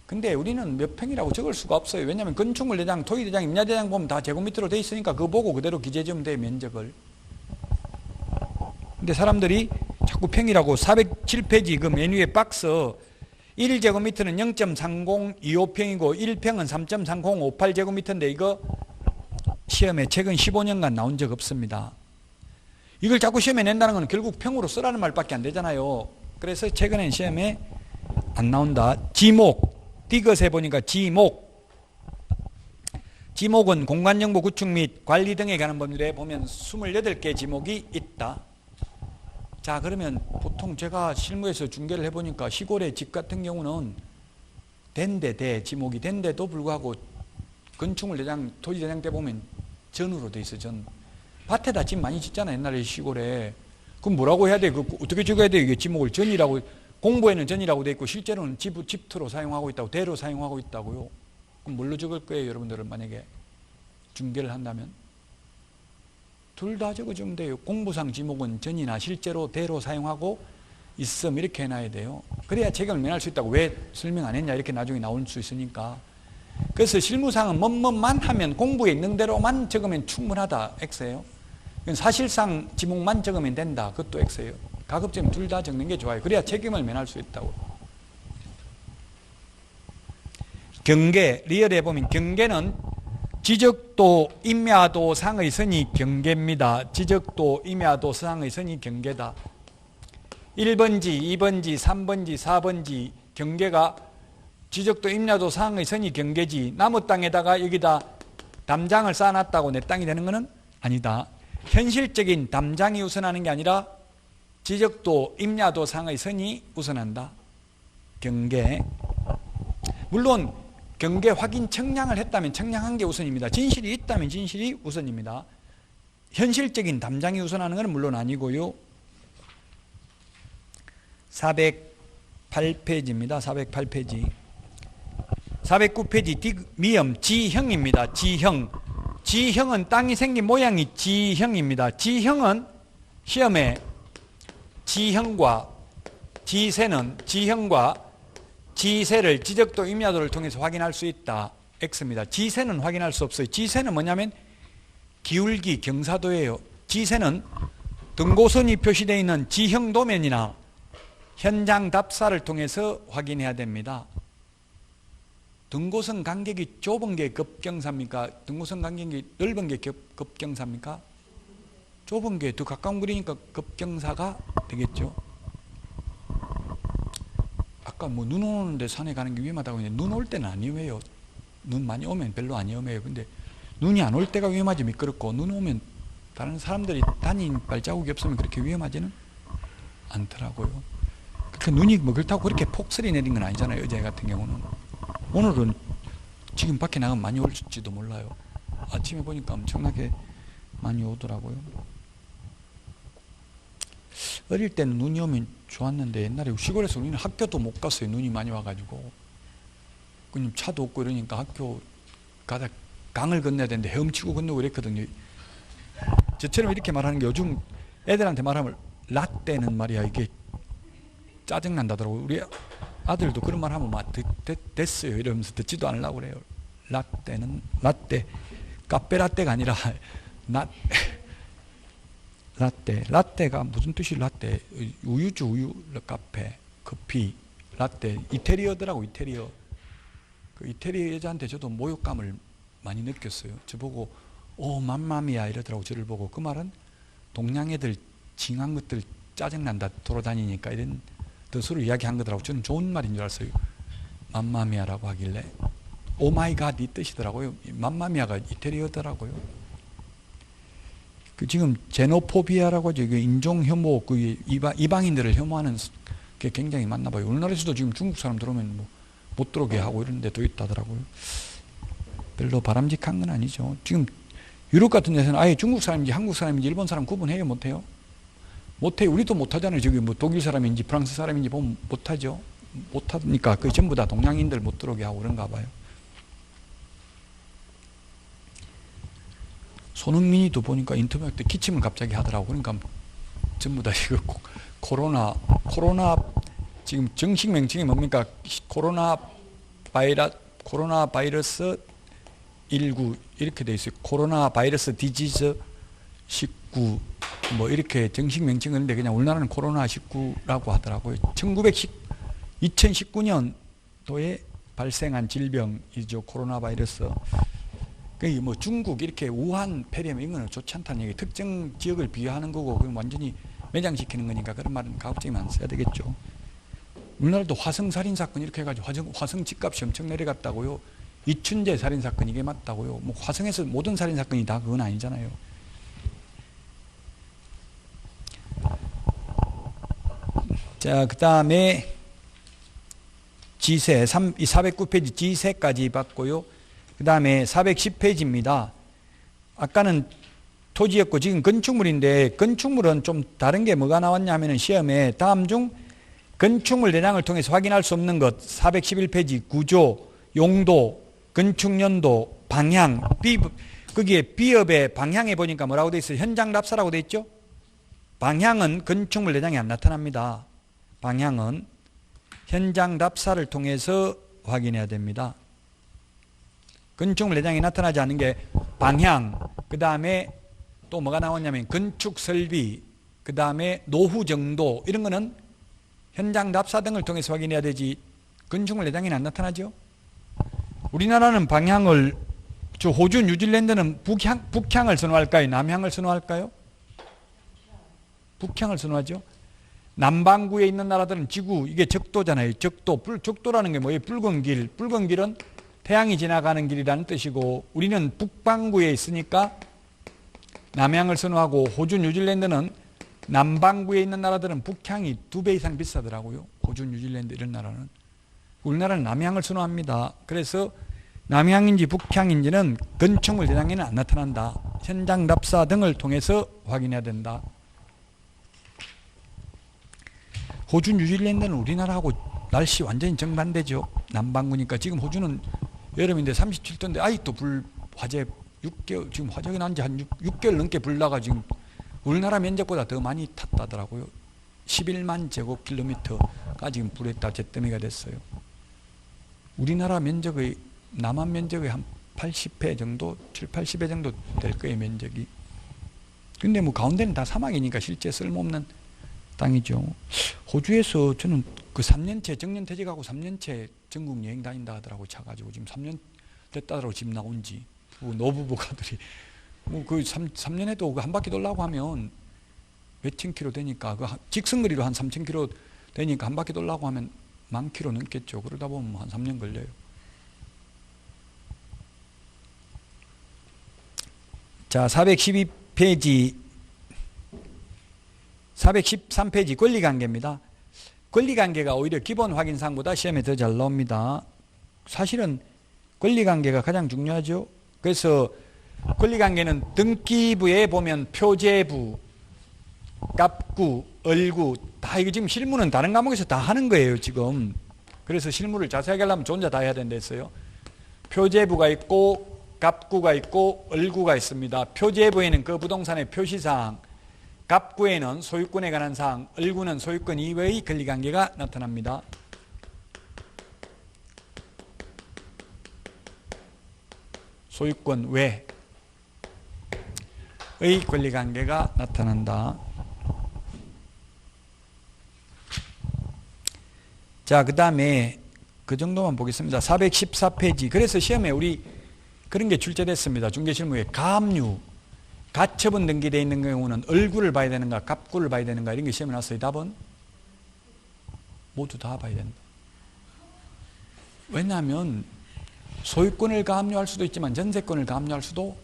근데 우리는 몇 평이라고 적을 수가 없어요. 왜냐하면 건축물대장, 토지대장, 임야대장 보면 다 제곱미터로 돼 있으니까 그거 보고 그대로 기재 지으면 돼요. 면적을. 근데 사람들이 자꾸 평이라고 407페이지 그 메뉴의 박스 1제곱미터는 0.3025평이고 1평은 3.3058제곱미터인데 이거 시험에 최근 15년간 나온 적 없습니다. 이걸 자꾸 시험에 낸다는 건 결국 평으로 쓰라는 말밖에 안 되잖아요. 그래서 최근엔 시험에 안 나온다. 지목, 디귿에 보니까 지목은 공간정보 구축 및 관리 등에 관한 법률에 보면 28개 지목이 있다. 자, 그러면 보통 제가 실무에서 중개를 해보니까 시골의 집 같은 경우는 지목이 된데도 불구하고 건축물 대장, 토지 대장 때 보면 전으로 돼 있어. 전. 밭에다 집 많이 짓잖아 옛날에 시골에. 그럼 뭐라고 해야 돼? 어떻게 적어야 돼? 이게 지목을 전이라고, 공부에는 전이라고 돼 있고 실제로는 집터로 사용하고 있다고, 대로 사용하고 있다고요. 그럼 뭘로 적을 거예요? 여러분들은 만약에 중개를 한다면? 둘 다 적어주면 돼요. 공부상 지목은 전이나 실제로 대로 사용하고 있음 이렇게 해놔야 돼요. 그래야 책임을 면할 수 있다고. 왜 설명 안 했냐 이렇게 나중에 나올 수 있으니까. 그래서 실무상은 뭐뭐만 하면 공부에 있는 대로만 적으면 충분하다. X예요. 사실상 지목만 적으면 된다. 그것도 X예요. 가급적 둘 다 적는 게 좋아요. 그래야 책임을 면할 수 있다고. 경계, 리얼에 보면 경계는 지적도, 임야도, 상의 선이 경계입니다. 지적도, 임야도, 상의 선이 경계다. 1번지, 2번지, 3번지, 4번지 경계가 지적도, 임야도, 상의 선이 경계지. 나무 땅에다가 여기다 담장을 쌓아놨다고 내 땅이 되는 것은 아니다. 현실적인 담장이 우선하는 게 아니라 지적도, 임야도, 상의 선이 우선한다. 경계. 물론 경계 확인 청량을 했다면 청량한 게 우선입니다. 진실이 있다면 진실이 우선입니다. 현실적인 담장이 우선하는 건 물론 아니고요. 408페이지입니다. 408페이지. 409페이지 미음 지형입니다. 지형. 지형은 땅이 생긴 모양이 지형입니다. 지형은 시험에 지형과 지세는 지형과 지세를 지적도 임야도를 통해서 확인할 수 있다. X입니다. 지세는 확인할 수 없어요. 지세는 뭐냐면 기울기 경사도예요. 지세는 등고선이 표시되어 있는 지형 도면이나 현장 답사를 통해서 확인해야 됩니다. 등고선 간격이 좁은 게 급경사입니까? 등고선 간격이 넓은 게 급경사입니까? 좁은 게 더 가까운 거리니까 급경사가 되겠죠. 아까 뭐 눈 오는데 산에 가는 게 위험하다고 했는데 눈 올 때는 안 위험해요. 눈 많이 오면 별로 안 위험해요. 근데 눈이 안 올 때가 위험하지 미끄럽고 눈 오면 다른 사람들이 다닌 발자국이 없으면 그렇게 위험하지는 않더라고요. 그 눈이 뭐 그렇다고 그렇게 폭설이 내린 건 아니잖아요. 어제 같은 경우는. 오늘은 지금 밖에 나가면 많이 올지도 몰라요. 아침에 보니까 엄청나게 많이 오더라고요. 어릴 때는 눈이 오면 좋았는데 옛날에 시골에서 우리는 학교도 못 갔어요. 눈이 많이 와가지고. 그냥 차도 없고 이러니까 학교 가다 강을 건너야 되는데 헤엄치고 건너고 이랬거든요. 저처럼 이렇게 말하는 게 요즘 애들한테 말하면 라떼는 말이야 이게 짜증난다더라고요. 우리 아들도 그런 말 하면 막 됐어요 이러면서 듣지도 않으려고 그래요. 라떼는 라떼 카페라떼가 아니라 라떼가 무슨 뜻이 라떼 우유주 우유 카페 커피 라떼 이태리어더라고. 이태리어. 그 이태리 여자한테 저도 모욕감을 많이 느꼈어요. 저보고 오 맘마미야 이러더라고. 저를 보고. 그 말은 동양 애들 징한 것들 짜증난다 돌아다니니까 이런 뜻으로 이야기한 거더라고. 저는 좋은 말인 줄 알았어요. 맘마미아라고 하길래 오마이갓 이 뜻이더라고요. 맘마미아가 이태리어더라고요. 그 지금 제노포비아라고 하죠. 그 인종 혐오, 그 이방인들을 혐오하는 게 굉장히 많나 봐요. 우리나라에서도 지금 중국 사람 들어오면 뭐 못 들어오게 하고 이런 데도 있다더라고요. 별로 바람직한 건 아니죠. 지금 유럽 같은 데서는 아예 중국 사람인지 한국 사람인지 일본 사람 구분해요? 못해요? 못해요. 우리도 못하잖아요. 저기 뭐 독일 사람인지 프랑스 사람인지 보면 못하죠. 못하니까 그 전부 다 동양인들 못 들어오게 하고 그런가 봐요. 손흥민이도 보니까 인터뷰 때 기침을 갑자기 하더라고. 그러니까 전부 다 이거 코로나 지금 정식 명칭이 뭡니까? 코로나 바이러스 19 이렇게 돼 있어요. 코로나 바이러스 디지즈 19 뭐 이렇게 정식 명칭은 있는데 그냥 우리나라는 코로나 19라고 하더라고요. 2019년도에 발생한 질병이죠. 코로나 바이러스. 그 뭐 중국 이렇게 우한 폐렴 이런 거는 좋지 않다는 얘기. 특정 지역을 비하하는 거고 그건 완전히 매장시키는 거니까 그런 말은 가급적이면 안 써야 되겠죠. 우리나라도 화성 살인 사건 이렇게 해가지고 화성 집값이 엄청 내려갔다고요. 이춘재 살인 사건 이게 맞다고요. 뭐 화성에서 모든 살인 사건이 다 그건 아니잖아요. 자, 그 다음에 지세 409페이지 지세까지 봤고요. 그 다음에 410페이지입니다. 아까는 토지였고 지금 건축물인데 건축물은 좀 다른 게 뭐가 나왔냐면 시험에 다음 중 건축물 대장을 통해서 확인할 수 없는 것 411페이지 구조, 용도, 건축연도, 방향, 거기에 비읍의 방향에 보니까 뭐라고 돼 있어요? 현장 답사라고 돼 있죠? 방향은 건축물 대장에 안 나타납니다. 방향은 현장 답사를 통해서 확인해야 됩니다. 건축물 내장이 나타나지 않는 게 방향, 그 다음에 또 뭐가 나왔냐면 건축 설비, 그 다음에 노후 정도 이런 거는 현장 답사 등을 통해서 확인해야 되지 건축물 내장에는 안 나타나죠. 우리나라는 방향을 저 호주, 뉴질랜드는 북향을 선호할까요? 남향을 선호할까요? 북향을 선호하죠. 남반구에 있는 나라들은 지구 이게 적도잖아요. 적도라는 게 뭐예요? 붉은 길. 붉은 길은 태양이 지나가는 길이라는 뜻이고 우리는 북반구에 있으니까 남향을 선호하고 호주, 뉴질랜드는 남반구에 있는 나라들은 북향이 2배 이상 비싸더라고요. 호주, 뉴질랜드 이런 나라는. 우리나라는 남향을 선호합니다. 그래서 남향인지 북향인지는 건축물 대장에는 안 나타난다. 현장 답사 등을 통해서 확인해야 된다. 호주, 뉴질랜드는 우리나라하고 날씨 완전히 정반대죠. 남반구니까 지금 호주는 여름인데 37도인데 아직도 화재 6개월, 지금 화적이 난 지 한 6개월 넘게 불나가 지금 우리나라 면적보다 더 많이 탔다더라고요. 11만 제곱킬로미터가 지금 불에 따 잿더미가 됐어요. 우리나라 면적의, 남한 면적의 한 80회 정도, 7, 80회 정도 될 거예요, 면적이. 근데 뭐 가운데는 다 사막이니까 실제 쓸모없는 땅이죠. 호주에서 저는 그 3년째 정년퇴직하고 3년째 전국 여행 다닌다 하더라고. 차가지고 지금 3년 됐다더라고. 집 나온 지. 노부부가들이 그 3년 해도 그 한 바퀴 돌라고 하면 몇천 킬로 되니까 그 직선거리로 한 3천 킬로 되니까 한 바퀴 돌라고 하면 10,000 킬로 넘겠죠. 그러다 보면 뭐 한 3년 걸려요. 자, 412페이지 413페이지 권리관계입니다. 권리관계가 오히려 기본 확인사항보다 시험에 더 잘 나옵니다. 사실은 권리관계가 가장 중요하죠. 그래서 권리관계는 등기부에 보면 표제부, 갑구, 을구 다 이거 지금 실무는 다른 과목에서 다 하는 거예요 지금. 그래서 실무를 자세하게 하려면 저 혼자 다 해야 된다 했어요. 표제부가 있고 갑구가 있고 을구가 있습니다. 표제부에는 그 부동산의 표시사항, 갑구에는 소유권에 관한 사항, 을구는 소유권 이외의 권리관계가 나타납니다. 소유권 외의 권리관계가 나타난다. 자, 그 다음에 그 정도만 보겠습니다. 414페이지. 그래서 시험에 우리 그런 게 출제됐습니다. 중개실무에 가압류, 가처분 등기되어 있는 경우는 을구를 봐야 되는가, 갑구를 봐야 되는가 이런 게 시험에 나왔어요. 답은 모두 다 봐야 된다. 왜냐하면 소유권을 가압류할 수도 있지만 전세권을 가압류할 수도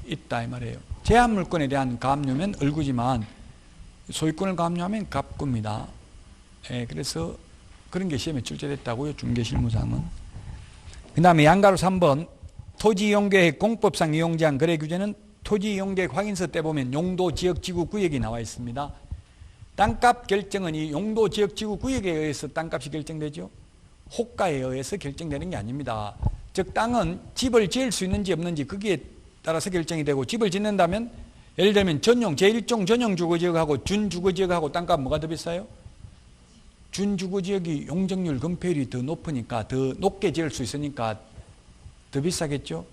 있다 이 말이에요. 제한물권에 대한 가압류면 을구지만 소유권을 가압류하면 갑구입니다. 예, 그래서 그런 게 시험에 출제됐다고요. 중개실무상은. 그 다음에 양가로 3번 토지이용계획 공법상 이용제한 거래규제는 토지이용계획 확인서 때 보면 용도 지역지구 구역이 나와 있습니다. 땅값 결정은 이 용도 지역지구 구역에 의해서 땅값이 결정되죠. 호가에 의해서 결정되는 게 아닙니다. 즉 땅은 집을 지을 수 있는지 없는지 거기에 따라서 결정이 되고, 집을 짓는다면 예를 들면 전용, 제1종 전용 주거지역하고 준주거지역하고 땅값 뭐가 더 비싸요? 준주거지역이 용적률 건폐율이 더 높으니까 더 높게 지을 수 있으니까 더 비싸겠죠.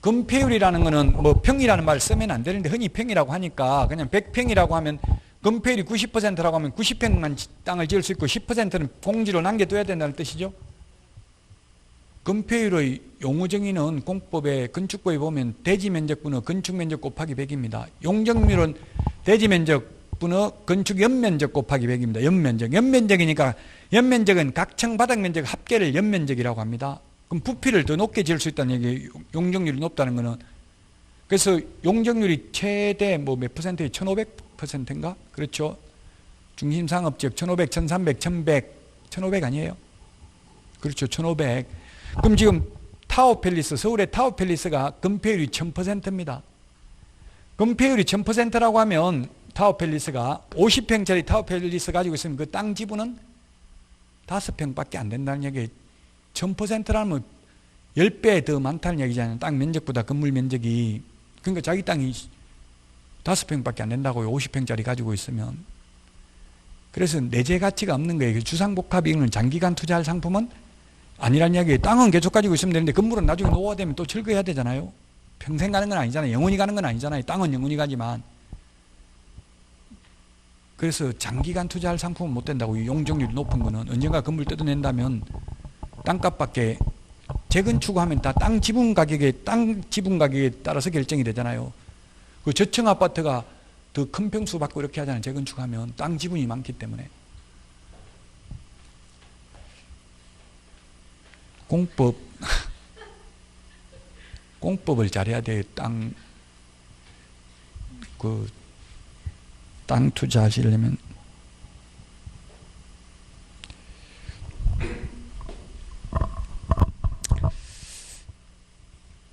건폐율이라는 거는 뭐 평이라는 말 쓰면 안 되는데 흔히 평이라고 하니까 그냥 100평이라고 하면 건폐율이 90%라고 하면 90평만 땅을 지을 수 있고 10%는 공지로 남겨둬야 된다는 뜻이죠. 건폐율의 용어 정의는 공법의 건축법에 보면 대지면적분의 건축면적 곱하기 100입니다. 용적률은 대지면적분의 건축 연면적 곱하기 100입니다. 연면적이니까 연면적은 각 층 바닥면적 합계를 연면적이라고 합니다. 그럼 부피를 더 높게 지을 수 있다는 얘기예요. 용적률이 높다는 거는. 그래서 용적률이 최대 뭐 몇 퍼센트에 1500%인가? 그렇죠. 중심상업지역 1500, 1300, 1100, 1500 아니에요? 그렇죠. 1500. 그럼 지금 타워팰리스, 서울의 타워팰리스가 건폐율이 1000%입니다. 건폐율이 1000%라고 하면 타워팰리스가 50평짜리 타워팰리스 가지고 있으면 그 땅 지분은 5평밖에 안 된다는 얘기예요. 1000%라면 10배 더 많다는 얘기잖아요. 땅 면적보다 건물 면적이. 그러니까 자기 땅이 5평밖에 안 된다고요. 50평짜리 가지고 있으면. 그래서 내재 가치가 없는 거예요. 주상복합이익은 장기간 투자할 상품은 아니란 이야기예요. 땅은 계속 가지고 있으면 되는데 건물은 나중에 노후화되면 또 철거해야 되잖아요. 평생 가는 건 아니잖아요. 영원히 가는 건 아니잖아요. 땅은 영원히 가지만. 그래서 장기간 투자할 상품은 못 된다고. 용적률이 높은 거는 언젠가 건물 뜯어낸다면 땅값밖에, 재건축하면 다 땅 지분 가격에 따라서 결정이 되잖아요. 그 저층 아파트가 더 큰 평수 받고 이렇게 하잖아요. 재건축하면 땅 지분이 많기 때문에. 공법을 잘해야 돼요. 땅 투자하시려면.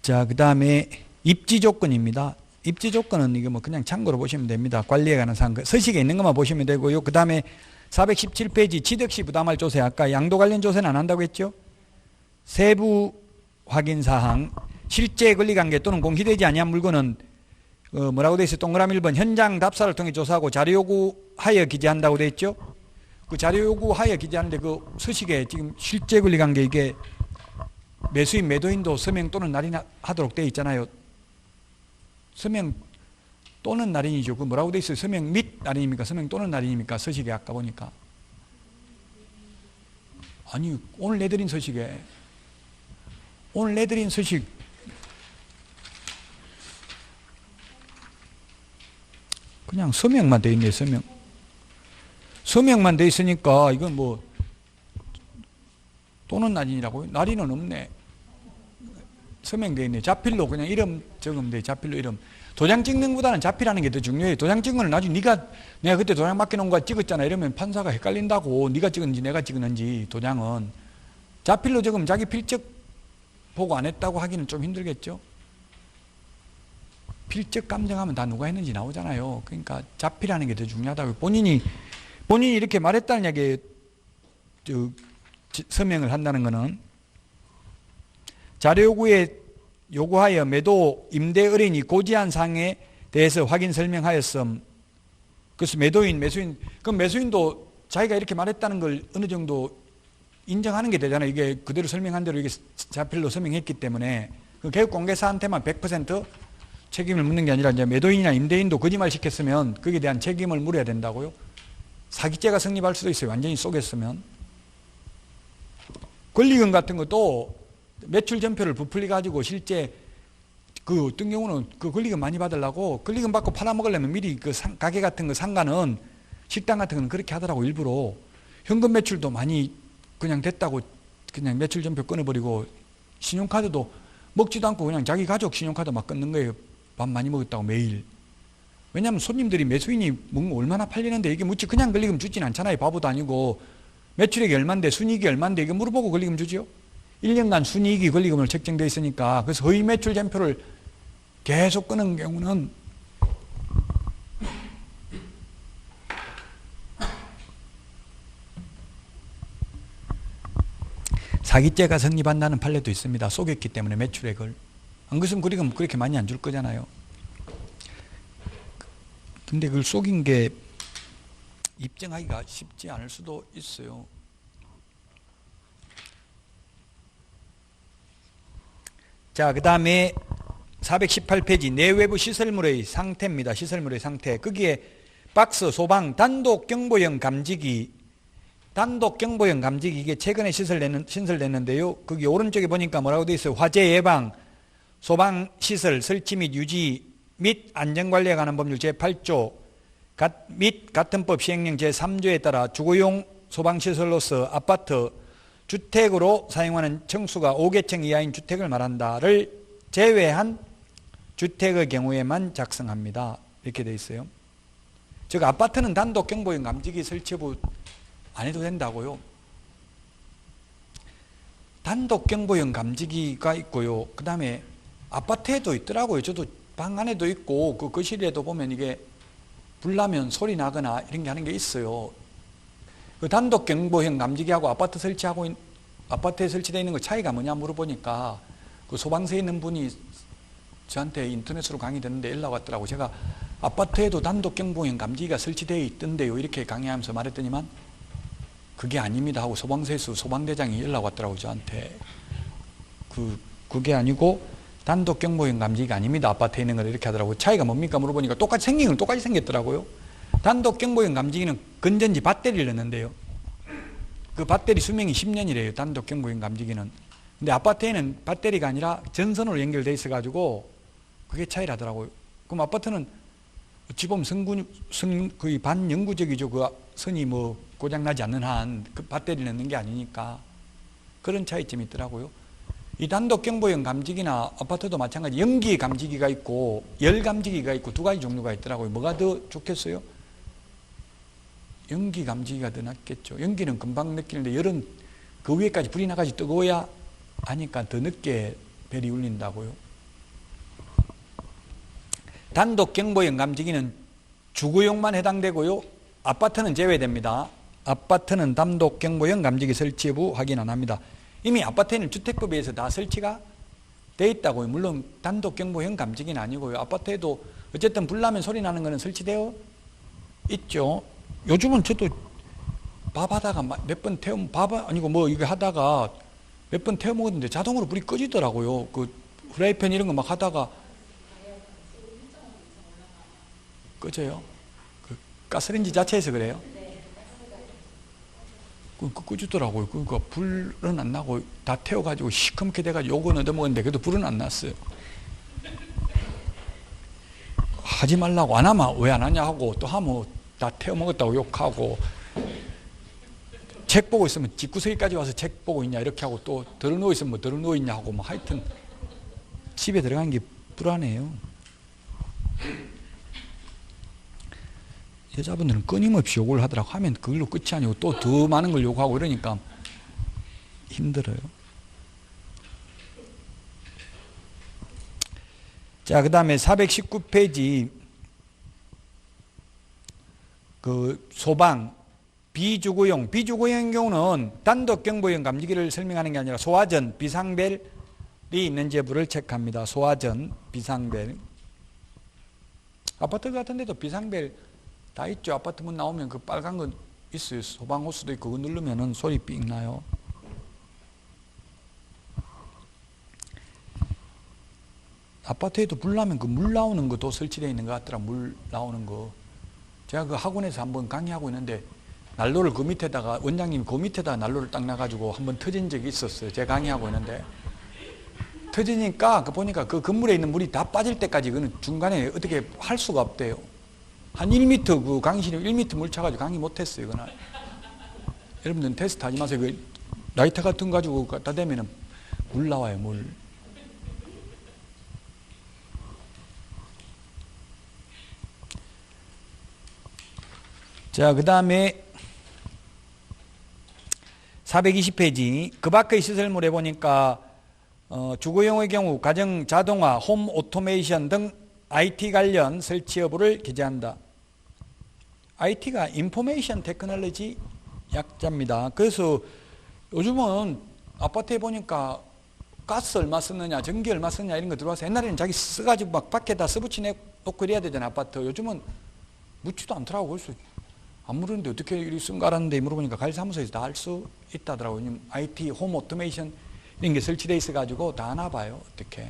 자, 그 다음에 입지 조건입니다. 입지 조건은 이거 뭐 그냥 참고로 보시면 됩니다. 관리에 관한 사항, 서식에 있는 것만 보시면 되고요. 그 다음에 417페이지 취득시 부담할 조세. 아까 양도 관련 조세는 안 한다고 했죠? 세부 확인 사항, 실제 권리관계 또는 공시되지 아니한 물건은 뭐라고 되어 있어요? 동그라미 1번 현장 답사를 통해 조사하고 자료 요구하여 기재한다고 되어 있죠. 그 자료 요구하여 기재하는데 그 서식에 지금 실제 권리관계 이게 매수인 매도인도 서명 또는 날인하도록 되어 있잖아요. 서명 또는 날인이죠. 그 뭐라고 되어 있어요? 서명 및 날인입니까? 서명 또는 날인입니까? 서식에 아까 보니까. 아니 오늘 내드린 서식에 오늘 내드린 서식 그냥 서명만 돼 있네. 서명만 돼 있으니까 이건 뭐 또는 날인이라고요? 날인은 없네. 서명돼 있네. 자필로 그냥 이름 적으면 돼. 자필로 이름. 도장 찍는 것보다는 자필하는 게 더 중요해요. 도장 찍는 건 나중에 내가 그때 도장 맡겨놓은 거 찍었잖아 이러면 판사가 헷갈린다고. 네가 찍었는지 내가 찍었는지. 도장은 자필로 적으면 자기 필적 보고 안 했다고 하기는 좀 힘들겠죠. 필적 감정하면 다 누가 했는지 나오잖아요. 그러니까 자필하는 게 더 중요하다고. 본인이 이렇게 말했다는 이야기에 서명을 한다는 것은 자료 요구하여 매도 임대 의뢰인이 고지한 사항에 대해서 확인 설명하였음. 그래서 매수인 그럼 매수인도 자기가 이렇게 말했다는 걸 어느 정도 인정하는 게 되잖아요. 이게 그대로 설명한 대로 이게 자필로 서명했기 때문에 그 개업공개사한테만 100% 책임을 묻는 게 아니라 이제 매도인이나 임대인도 거짓말 시켰으면 거기에 대한 책임을 물어야 된다고요. 사기죄가 성립할 수도 있어요. 완전히 속였으면. 권리금 같은 것도 매출 전표를 부풀리 가지고 실제 그 어떤 경우는 그 권리금 많이 받으려고 권리금 받고 팔아먹으려면 미리 그 가게 같은 거 상가는 식당 같은 거는 그렇게 하더라고. 일부러 현금 매출도 많이 그냥 됐다고 그냥 매출 전표 끊어버리고 신용카드도 먹지도 않고 그냥 자기 가족 신용카드 막 끊는 거예요. 밥 많이 먹었다고 매일. 왜냐하면 손님들이 매수인이 뭔가 얼마나 팔리는데 이게 무치 그냥 권리금 주진 않잖아요. 바보도 아니고 매출액이 얼만데 순이익이 얼만데 이거 물어보고 권리금 주지요. 1년간 순이익이 권리금으로 책정되어 있으니까. 그래서 허위 매출 전표를 계속 끊은 경우는 사기죄가 성립한다는 판례도 있습니다. 속였기 때문에 매출액을. 안 그랬으면 권리금 그렇게 많이 안 줄 거잖아요. 근데 그걸 속인 게 입증하기가 쉽지 않을 수도 있어요. 자, 그 다음에 418페이지 내외부 시설물의 상태입니다. 시설물의 상태. 거기에 박스, 소방, 단독 경보형 감지기. 단독 경보형 감지기 이게 최근에 신설됐는데요. 거기 오른쪽에 보니까 뭐라고 되어 있어요? 화재 예방, 소방 시설 설치 및 유지 및 안전관리에 관한 법률 제8조 및 같은 법 시행령 제3조에 따라 주거용 소방시설로서 아파트, 주택으로 사용하는 층수가 5개층 이하인 주택을 말한다를 제외한 주택의 경우에만 작성합니다. 이렇게 되어 있어요. 즉 아파트는 단독 경보형 감지기 설치 여부 안 해도 된다고요. 단독 경보형 감지기가 있고요. 그 다음에 아파트에도 있더라고요. 저도 방 안에도 있고 그 거실에도 보면 이게 불 나면 소리 나거나 이런 게 하는 게 있어요. 그 단독 경보형 감지기하고 아파트에 설치되어 있는 거 차이가 뭐냐 물어보니까 그 소방서에 있는 분이 저한테 인터넷으로 강의 듣는데 연락 왔더라고. 제가 아파트에도 단독 경보형 감지기가 설치되어 있던데요. 이렇게 강의하면서 말했더니만 그게 아닙니다 하고 소방서에서 소방대장이 연락 왔더라고 저한테. 그게 아니고 단독 경보형 감지기가 아닙니다. 아파트에 있는 걸 이렇게 하더라고요. 차이가 뭡니까 물어보니까 똑같이 생긴 건 똑같이 생겼더라고요. 단독 경보형 감지기는 건전지 배터리를 넣는데요. 그 배터리 수명이 10년이래요. 단독 경보형 감지기는. 근데 아파트에는 배터리가 아니라 전선으로 연결되어 있어가지고 그게 차이라더라고요. 그럼 아파트는 어찌 보면 거의 반영구적이죠. 그 선이 뭐 고장나지 않는 한 그 배터리를 넣는 게 아니니까 그런 차이점이 있더라고요. 이 단독 경보형 감지기나 아파트도 마찬가지 연기 감지기가 있고 열 감지기가 있고 두 가지 종류가 있더라고요. 뭐가 더 좋겠어요? 연기 감지기가 더 낫겠죠. 연기는 금방 느끼는데 열은 그 위에까지 불이 나가지 뜨거워야 하니까 더 늦게 벨이 울린다고요. 단독 경보형 감지기는 주거용만 해당되고요. 아파트는 제외됩니다. 아파트는 단독 경보형 감지기 설치 여부 확인 안 합니다. 이미 아파트에는 주택법에 의해서 다 설치가 돼 있다고요. 물론 단독 경보형 감지기는 아니고요. 아파트에도 어쨌든 불 나면 소리 나는 거는 설치되어 있죠. 요즘은 저도 밥 하다가 몇 번 밥 아니고 뭐 이거 하다가 몇 번 태워 먹었는데 자동으로 불이 꺼지더라고요. 그 프라이팬 이런 거 막 하다가 꺼져요. 그 가스레인지 자체에서 그래요. 꺼지더라고요. 그러니까 불은 안 나고 다 태워가지고 시커멓게 돼가지고 요거 얻어먹었는데 그래도 불은 안 났어요. 하지 말라고 안 하면 왜 안 하냐 하고 또 하면 다 태워 먹었다고 욕하고 책 보고 있으면 집구석에까지 와서 책 보고 있냐 이렇게 하고 또 덜어 누워 있으면 뭐 덜어 누워 있냐 하고 뭐 하여튼 집에 들어가는 게 불안해요. 여자분들은 끊임없이 욕을 하더라고. 하면 그걸로 끝이 아니고 또 더 많은 걸 요구하고 이러니까 힘들어요. 자, 그 다음에 419페이지 그 소방 비주거용 경우는 단독 경보용 감지기를 설명하는 게 아니라 소화전, 비상벨이 있는지 여부를 체크합니다. 소화전, 비상벨. 아파트 같은 데도 비상벨 다 있죠. 아파트 문 나오면 그 빨간 거 있어요. 소방호스도 있고 그거 누르면은 소리 삑 나요. 아파트에도 불 나면 그 물 나오는 것도 설치되어 있는 것 같더라. 물 나오는 거. 제가 그 학원에서 한번 강의하고 있는데 난로를 그 밑에다가 원장님이 그 밑에다 난로를 딱 놔가지고 한번 터진 적이 있었어요. 제가 강의하고 있는데 터지니까 그 보니까 그 건물에 있는 물이 다 빠질 때까지 그는 중간에 어떻게 할 수가 없대요. 한 1m 그 강의실에 1m 물 차가지고 강의 못했어요 그날. 여러분들은 테스트 하지 마세요. 그 라이터 같은 거 가지고 갖다 대면은 물 나와요 물. 자, 그 다음에 420페이지 그 밖의 시설물에 보니까 주거용의 경우 가정 자동화, 홈 오토메이션 등 IT 관련 설치 여부를 기재한다. IT가 인포메이션 테크놀로지 약자입니다. 그래서 요즘은 아파트에 보니까 가스 얼마 쓰느냐, 전기 얼마 쓰느냐 이런 거 들어와서 옛날에는 자기 써가지고 막 밖에다 써붙이 놓고 이래야 되잖아요. 아파트. 요즘은 묻지도 않더라고. 그래서 안 물었는데 어떻게 이리 쓴가라는데 물어보니까 관리사무소에서 다 할 수 있다더라고요. IT, 홈 오토메이션 이런 게 설치되어 있어가지고 다 하나 봐요. 어떻게.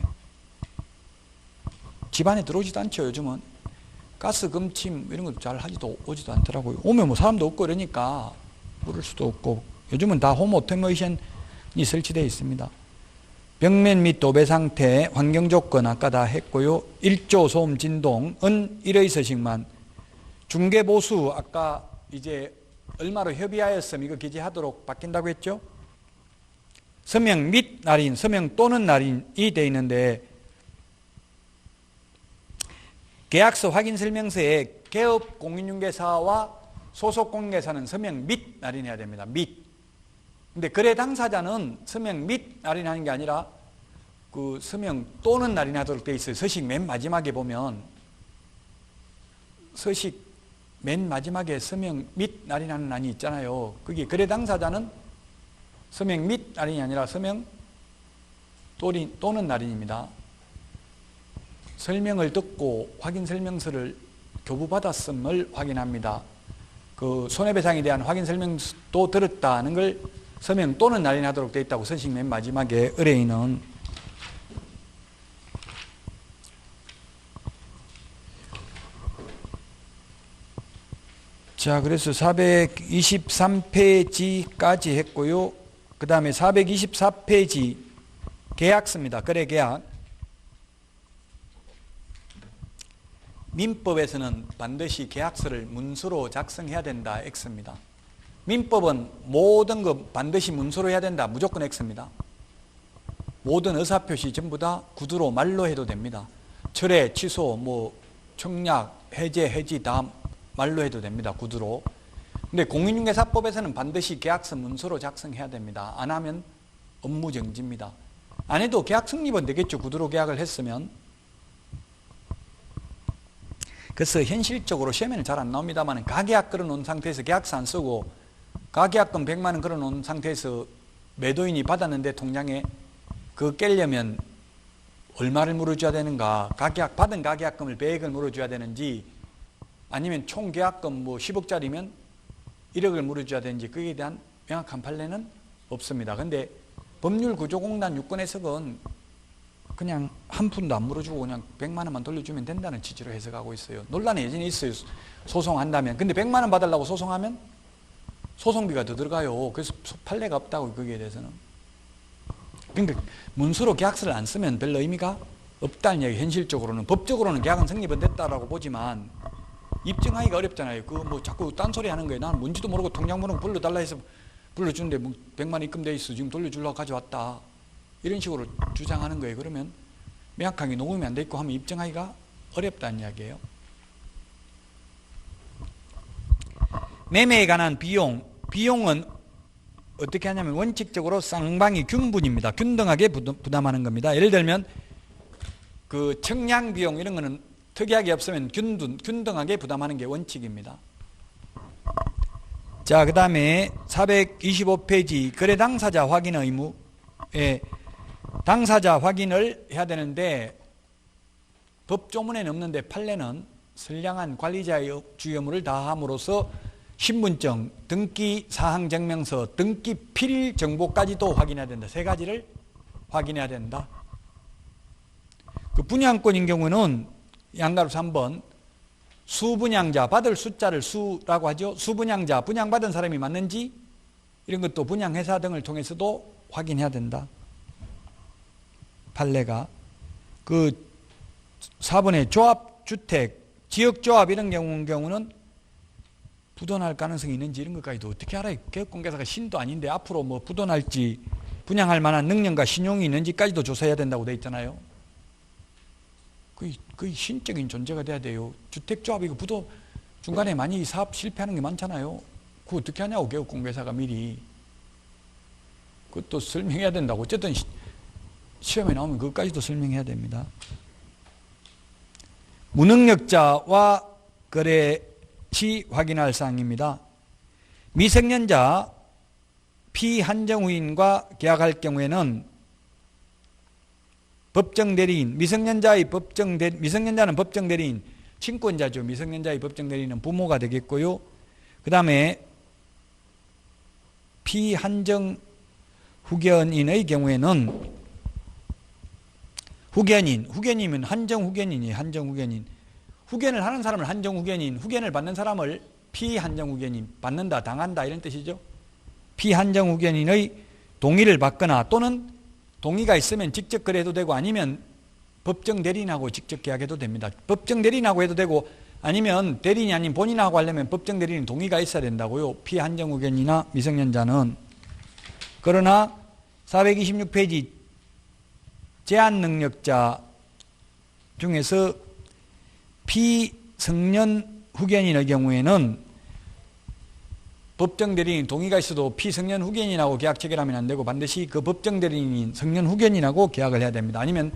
집안에 들어오지도 않죠. 요즘은. 가스 검침 이런 것도 잘 하지도 오지도 않더라고요. 오면 뭐 사람도 없고 그러니까 물을 수도 없고 요즘은 다 홈 오토메이션이 설치되어 있습니다. 벽면 및 도배 상태, 환경 조건 아까 다 했고요. 일조 소음 진동은 1의 서식만. 중개 보수 아까 이제 얼마로 협의하였음 이거 기재하도록 바뀐다고 했죠. 서명 및 날인, 서명 또는 날인이 되어 있는데 계약서 확인 설명서에 개업 공인중개사와 소속 공인중개사는 서명 및 날인해야 됩니다. 및. 근데 거래 당사자는 서명 및 날인하는 게 아니라 그 서명 또는 날인하도록 되어 있어요. 서식 맨 마지막에 보면 서식 맨 마지막에 서명 및 날인하는 란이 있잖아요. 그게 거래 당사자는 서명 및 날인이 아니라 서명 또는 날인입니다. 설명을 듣고 확인 설명서를 교부받았음을 확인합니다. 그 손해배상에 대한 확인 설명도 들었다는 걸 서명 또는 날인하도록 되어 있다고 서식 맨 마지막에 의뢰인은 자, 그래서 423페이지까지 했고요. 그 다음에 424페이지 계약서입니다. 거래계약. 민법에서는 반드시 계약서를 문서로 작성해야 된다. X입니다. 민법은 모든 거 반드시 문서로 해야 된다. 무조건 X입니다. 모든 의사표시 전부 다 구두로 말로 해도 됩니다. 철회, 취소, 뭐 청약, 해제, 해지 다 말로 해도 됩니다. 구두로. 근데 공인중개사법에서는 반드시 계약서 문서로 작성해야 됩니다. 안 하면 업무 정지입니다. 안 해도 계약 성립은 되겠죠. 구두로 계약을 했으면. 그래서 현실적으로 시험에는 잘 안 나옵니다만 가계약 걸어놓은 상태에서 계약서 안 쓰고 가계약금 100만 원 걸어놓은 상태에서 매도인이 받았는데 통장에 그거 깨려면 얼마를 물어줘야 되는가, 받은 가계약금을 배액을 물어줘야 되는지, 아니면 총 계약금 뭐 10억짜리면 1억을 물어줘야 되는지, 그에 대한 명확한 판례는 없습니다. 근데 법률구조공단 유권 해석은 그냥 한 푼도 안 물어주고 그냥 100만 원만 돌려주면 된다는 취지로 해석하고 있어요. 논란이 여전히 있어요. 소송한다면. 근데 100만 원 받으려고 소송하면 소송비가 더 들어가요. 그래서 판례가 없다고, 거기에 대해서는. 그러니까 문서로 계약서를 안 쓰면 별로 의미가 없다는 얘기. 현실적으로는. 법적으로는 계약은 성립은 됐다라고 보지만 입증하기가 어렵잖아요. 그 뭐 자꾸 딴소리 하는 거예요. 나는 뭔지도 모르고 통장번호 불러달라 해서 불러주는데 뭐 100만 원 입금돼 있어. 지금 돌려주려고 가져왔다. 이런 식으로 주장하는 거예요. 그러면 명확하게 녹음이 안 돼 있고 하면 입증하기가 어렵다는 이야기예요. 매매에 관한 비용은 어떻게 하냐면 원칙적으로 쌍방이 균분입니다. 균등하게 부담하는 겁니다. 예를 들면 그 청량 비용 이런 거는 특이하게 없으면 균등하게 부담하는 게 원칙입니다. 자, 그 다음에 425페이지 거래 당사자 확인 의무에 당사자 확인을 해야 되는데 법조문에는 없는데 판례는 선량한 관리자의 주요 의무를 다함으로써 신분증, 등기 사항증명서, 등기 필 정보까지도 확인해야 된다. 세 가지를 확인해야 된다. 그 분양권인 경우는 양가로 3번 수분양자, 받을 숫자를 수라고 하죠. 수분양자, 분양받은 사람이 맞는지 이런 것도 분양회사 등을 통해서도 확인해야 된다. 판례가. 그 4번에 조합주택, 지역조합 이런 경우는 부도날 가능성이 있는지 이런 것까지도 어떻게 알아요? 개업공개사가 신도 아닌데 앞으로 뭐 부도날지 분양할 만한 능력과 신용이 있는지까지도 조사해야 된다고 돼 있잖아요. 거의 신적인 존재가 돼야 돼요. 주택조합이고 부도 중간에 많이 사업 실패하는 게 많잖아요. 그거 어떻게 하냐고, 개업공개사가 미리. 그것도 설명해야 된다고. 어쨌든 시험에 나오면 그것까지도 설명해야 됩니다. 무능력자와 거래시 확인할 사항입니다. 미성년자 피한정후인과 계약할 경우에는 법정대리인, 미성년자는 법정대리인, 친권자죠. 미성년자의 법정대리인은 부모가 되겠고요. 그 다음에 피한정 후견인의 경우에는 후견이면 한정후견인이에요. 한정후견인. 후견을 하는 사람을 한정후견인, 후견을 받는 사람을 피한정후견인, 받는다, 당한다 이런 뜻이죠. 피한정후견인의 동의를 받거나 또는 동의가 있으면 직접 거래해도 되고 아니면 법정 대리인하고 직접 계약해도 됩니다. 법정 대리인하고 해도 되고 아니면 대리인이 아닌 본인하고 하려면 법정 대리인 동의가 있어야 된다고요. 피한정후견이나 미성년자는. 그러나 426페이지 제한능력자 중에서 피성년 후견인의 경우에는 법정 대리인 동의가 있어도 피성년 후견인하고 계약 체결하면 안 되고 반드시 그 법정 대리인인 성년 후견인하고 계약을 해야 됩니다. 아니면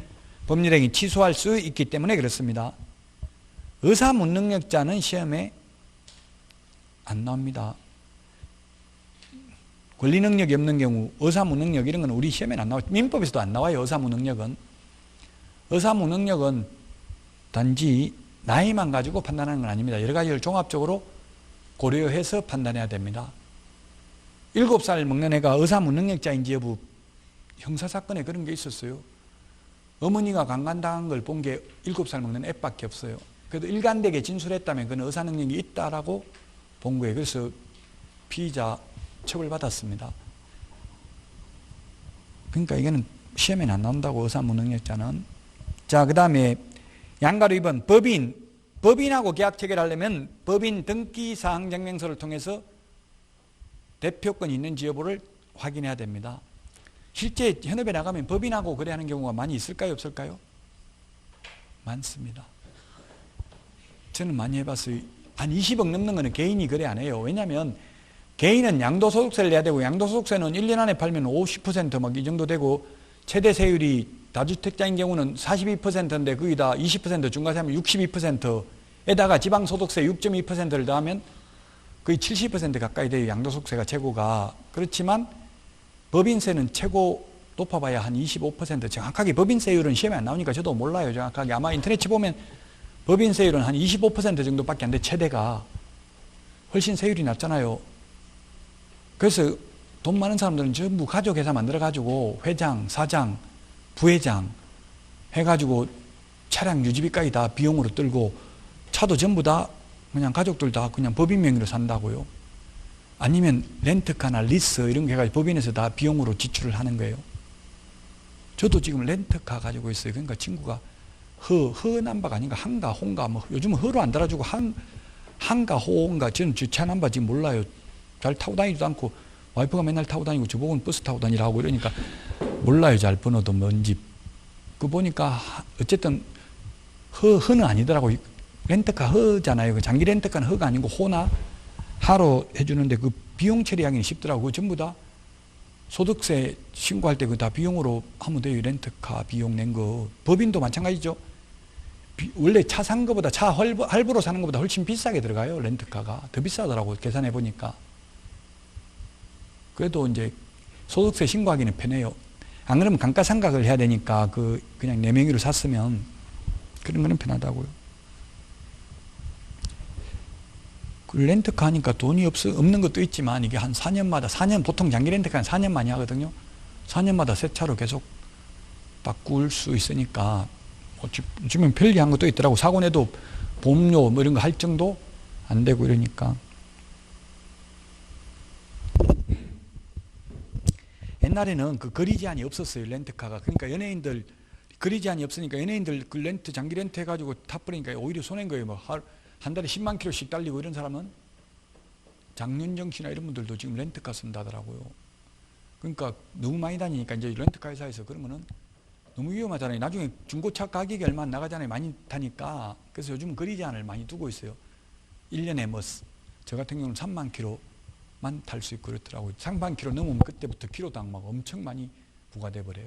법률행위 취소할 수 있기 때문에 그렇습니다. 의사무능력자는 시험에 안 나옵니다. 권리능력이 없는 경우 의사무능력 이런 건 우리 시험에는 안 나와요. 민법에서도 안 나와요. 의사무능력은. 의사무능력은 단지 나이만 가지고 판단하는 건 아닙니다. 여러 가지를 종합적으로 고려해서 판단해야 됩니다. 7살 먹는 애가 의사무능력자인지 여부 형사사건에 그런 게 있었어요. 어머니가 강간당한 걸 본 게 7살 먹는 애밖에 없어요. 그래도 일관되게 진술했다면 그는 의사능력이 있다라고 본 거예요. 그래서 피의자 처벌받았습니다. 그러니까 이거는 시험에는 안 나온다고, 의사무능력자는. 자, 그 다음에 양가로 2번 법인하고 계약 체결하려면 법인 등기사항증명서를 통해서 대표권이 있는지 여부를 확인해야 됩니다. 실제 현업에 나가면 법인하고 거래하는 경우가 많이 있을까요? 없을까요? 많습니다. 저는 많이 해봤어요. 한 20억 넘는 거는 개인이 거래 안 해요. 왜냐하면 개인은 양도소득세를 내야 되고 양도소득세는 1년 안에 팔면 50% 막 이 정도 되고 최대 세율이 다주택자인 경우는 42%인데 거기다 20% 중과세하면 62%에다가 지방소득세 6.2%를 더하면 거의 70% 가까이 돼요. 양도소득세가 최고가. 그렇지만 법인세는 최고도 높아봐야 한 25% 정확하게 법인세율은 시험에 안 나오니까 저도 몰라요. 정확하게 아마 인터넷 보면 법인세율은 한 25% 정도밖에 안 돼. 최대가 훨씬 세율이 낮잖아요. 그래서 돈 많은 사람들은 전부 가족 회사 만들어가지고 회장, 사장, 부회장 해가지고 차량 유지비까지 다 비용으로 들고 차도 전부 다 그냥 가족들 다 그냥 법인 명의로 산다고요. 아니면 렌트카나 리스 이런 게 해가지고 법인에서 다 비용으로 지출을 하는 거예요. 저도 지금 렌트카 가지고 있어요. 그러니까 친구가 허남바가 아닌가 한가 홍가 뭐 요즘은 허로 안 달아주고 한가 호인가 저는 차 남바 지금 몰라요. 잘 타고 다니지도 않고 와이프가 맨날 타고 다니고 저보고는 버스 타고 다니라고 이러니까 몰라요. 잘 번호도 뭔지. 그 보니까 어쨌든 허는 아니더라고요. 렌트카 허잖아요. 그 장기 렌트카는 허가 아니고 호나 하로 해주는데 그 비용 처리하기는 쉽더라고요. 그거 전부 다 소득세 신고할 때 그 다 비용으로 하면 돼요. 렌트카 비용 낸 거. 법인도 마찬가지죠. 원래 차 산 거보다 차 할부로 사는 것보다 훨씬 비싸게 들어가요. 렌트카가. 더 비싸더라고요. 계산해 보니까. 그래도 이제 소득세 신고하기는 편해요. 안 그러면 감가상각을 해야 되니까 그냥 내 명의로 샀으면 그런 거는 편하다고요. 렌트카 하니까 돈이 없는 것도 있지만 이게 한 4년 보통 장기 렌트카는 4년 만에 하거든요. 4년마다 새 차로 계속 바꿀 수 있으니까 요즘은 편리한 것도 있더라고. 사고 내도 보험료 뭐 이런 거 할 정도 안 되고 이러니까. 옛날에는 그 거리 제한이 없었어요. 렌트카가. 그러니까 연예인들 거리 제한이 없으니까 연예인들 그 장기 렌트 해가지고 타버리니까 오히려 손해인 거예요. 뭐 한 달에 10만 킬로씩 달리고 이런 사람은 장윤정 씨나 이런 분들도 지금 렌트카 쓴다더라고요. 그러니까 너무 많이 다니니까 이제 렌트카 회사에서 그러면은 너무 위험하잖아요. 나중에 중고차 가격이 얼마 안 나가잖아요. 많이 타니까. 그래서 요즘은 거리 제한을 많이 두고 있어요. 1년에 뭐 저 같은 경우는 3만 킬로만 탈 수 있고 그렇더라고요. 3만 킬로 넘으면 그때부터 킬로당 막 엄청 많이 부과돼 버려요.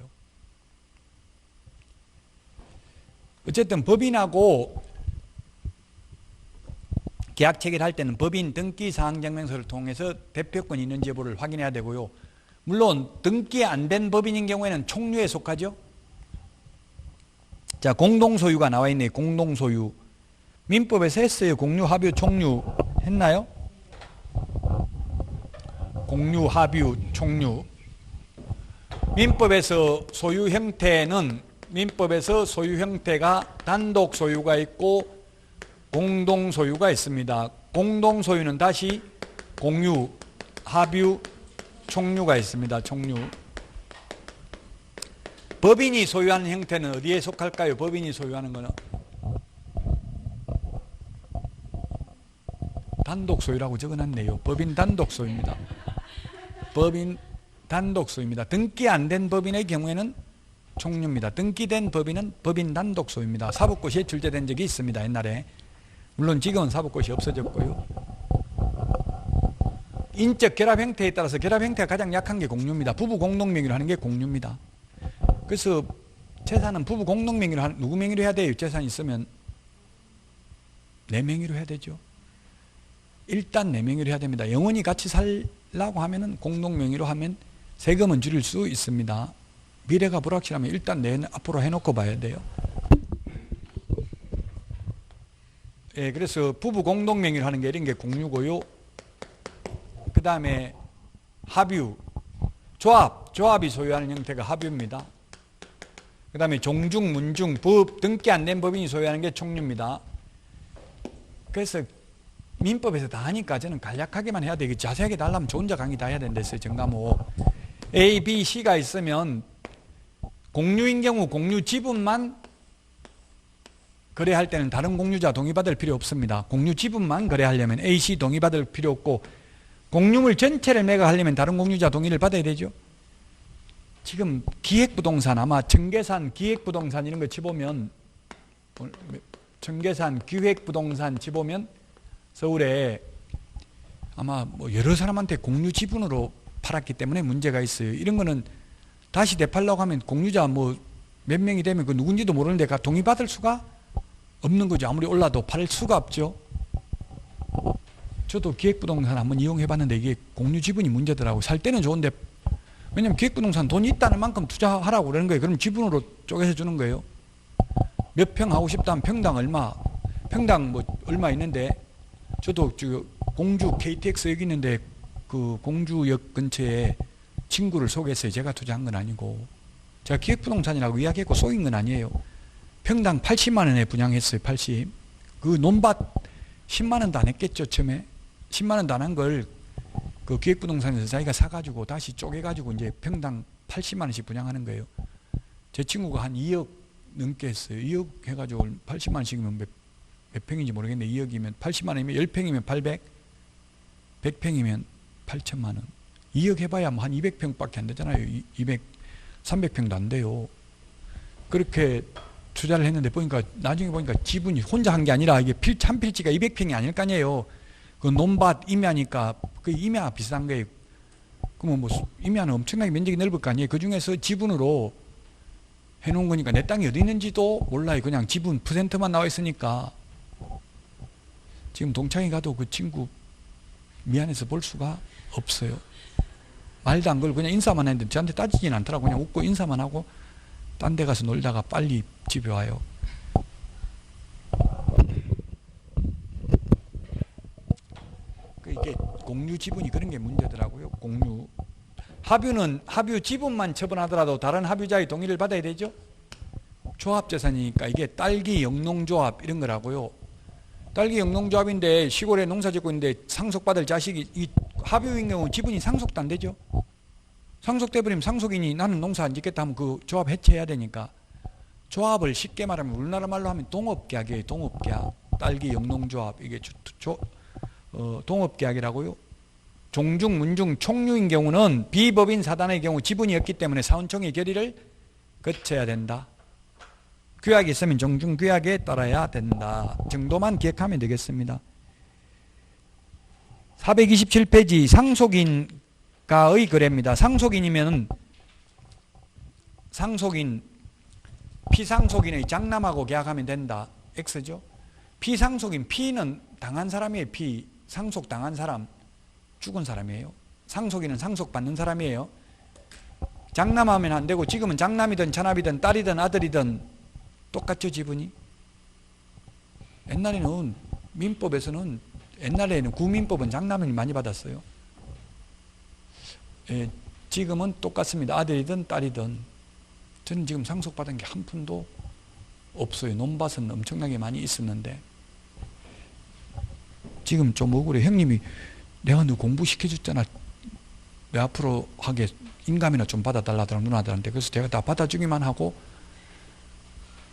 어쨌든 법인하고 계약 체결할 때는 법인 등기 사항증명서를 통해서 대표권 있는지 여부를 확인해야 되고요. 물론 등기 안 된 법인인 경우에는 총류에 속하죠. 자, 공동소유가 나와 있네요. 공동소유. 민법에서 했어요. 공유, 합유, 총유 했나요? 공유, 합유, 총유. 민법에서 소유 형태가 단독 소유가 있고 공동 소유가 있습니다. 공동 소유는 다시 공유, 합유, 총유가 있습니다. 총유. 법인이 소유하는 형태는 어디에 속할까요? 법인이 소유하는 것은 단독 소유라고 적어놨네요. 법인 단독 소유입니다. 법인 단독 소유입니다. 등기 안 된 법인의 경우에는 총유입니다. 등기된 법인은 법인 단독 소유입니다. 사법고시에 출제된 적이 있습니다. 옛날에. 물론 지금은 사법고시 없어졌고요. 인적 결합 형태에 따라서 결합 형태가 가장 약한 게 공유입니다. 부부 공동 명의로 하는 게 공유입니다. 그래서 재산은 부부 공동 명의로 누구 명의로 해야 돼요? 재산이 있으면 내 명의로 해야 되죠. 일단 내 명의로 해야 됩니다. 영원히 같이 살라고 하면은 공동 명의로 하면 세금은 줄일 수 있습니다. 미래가 불확실하면 일단 앞으로 해놓고 봐야 돼요. 예, 그래서 부부 공동 명의로 하는 게 이런 게 공유고요. 그 다음에 합유, 조합이 소유하는 형태가 합유입니다. 그 다음에 종중, 문중, 등기 안 된 법인이 소유하는 게 총유입니다. 그래서 민법에서 다 하니까 저는 간략하게만 해야 되겠지. 자세하게 달라면 저 혼자 강의 다 해야 된댔어요. 정과목. A, B, C가 있으면 공유인 경우 공유 지분만 거래할 때는 다른 공유자 동의받을 필요 없습니다. 공유 지분만 거래하려면 A, C 동의받을 필요 없고 공유물 전체를 매각하려면 다른 공유자 동의를 받아야 되죠. 지금 기획부동산 아마 청계산 기획부동산 이런 거 치보면 청계산 기획부동산 치보면 서울에 아마 뭐 여러 사람한테 공유 지분으로 팔았기 때문에 문제가 있어요. 이런 거는 다시 되팔라고 하면 공유자 뭐 몇 명이 되면 그 누군지도 모르는데 동의받을 수가 없는 거죠. 아무리 올라도 팔 수가 없죠. 저도 기획부동산 한번 이용해 봤는데 이게 공유 지분이 문제더라고요. 살 때는 좋은데 왜냐면 기획부동산 돈이 있다는 만큼 투자하라고 그러는 거예요. 그럼 지분으로 쪼개서 주는 거예요. 몇 평 하고 싶다면 평당 얼마, 평당 뭐 얼마 있는데, 저도 공주 KTX 여기 있는데 그 공주역 근처에 친구를 소개했어요. 제가 투자한 건 아니고. 제가 기획부동산이라고 이야기했고 속인 건 아니에요. 평당 80만 원에 분양했어요. 80. 그 논밭 10만 원도 안 했겠죠. 처음에 10만 원도 안 한 걸 그 기획부동산에서 자기가 사가지고 다시 쪼개가지고 이제 평당 80만 원씩 분양하는 거예요. 제 친구가 한 2억 넘게 했어요. 2억 해가지고 80만 원씩이면 몇 평인지 모르겠는데 2억이면 80만 원이면 10평이면 800, 100평이면 8천만 원. 2억 해봐야 뭐 한 200평밖에 안 되잖아요. 200, 300평도 안 돼요. 그렇게 투자를 했는데 보니까 나중에 보니까 지분이 혼자 한 게 아니라 이게 한 필지가 200평이 아닐 거 아니에요. 그 논밭 임야니까 그 임야 비싼 거예요. 그러면 뭐 임야는 엄청나게 면적이 넓을 거 아니에요. 그 중에서 지분으로 해놓은 거니까 내 땅이 어디 있는지도 몰라요. 그냥 지분 퍼센트만 나와 있으니까. 지금 동창회 가도 그 친구 미안해서 볼 수가 없어요. 말도 안 걸고 그냥 인사만 했는데 저한테 따지진 않더라고. 그냥 웃고 인사만 하고 딴 데 가서 놀다가 빨리 집에 와요. 이게 공유 지분이 그런 게 문제더라고요. 공유. 합유 지분만 처분하더라도 다른 합유자의 동의를 받아야 되죠. 조합재산이니까 이게 딸기 영농조합 이런 거라고요. 딸기 영농조합인데 시골에 농사 짓고 있는데 상속받을 자식이 이 합유인 경우 지분이 상속도 안 되죠. 상속돼 버리면 상속인이 나는 농사 안 짓겠다 하면 그 조합 해체해야 되니까 조합을 쉽게 말하면 우리나라 말로 하면 동업계약이에요. 동업계약. 딸기 영농조합 이게 동업계약이라고요. 종중, 문중, 총류인 경우는 비법인 사단의 경우 지분이 없기 때문에 사원총회 결의를 거쳐야 된다. 규약이 있으면 종중규약에 따라야 된다. 정도만 기억하면 되겠습니다. 427페이지 상속인과의 거래입니다. 상속인이면 피상속인의 장남하고 계약하면 된다. X죠. 피상속인, 피는 당한 사람이에요. 피, 상속당한 사람, 죽은 사람이에요. 상속인은 상속받는 사람이에요. 장남하면 안 되고 지금은 장남이든 자납이든 딸이든 아들이든 똑같죠. 지분이. 옛날에는 민법에서는 옛날에는 구민법은 장남을 많이 받았어요. 예, 지금은 똑같습니다. 아들이든 딸이든. 저는 지금 상속받은 게 한 푼도 없어요. 논밭은 엄청나게 많이 있었는데 지금 좀 억울해. 형님이 내가 너 공부시켜줬잖아. 내 앞으로 하게 인감이나 좀 받아달라더라 누나들한테. 그래서 제가 다 받아주기만 하고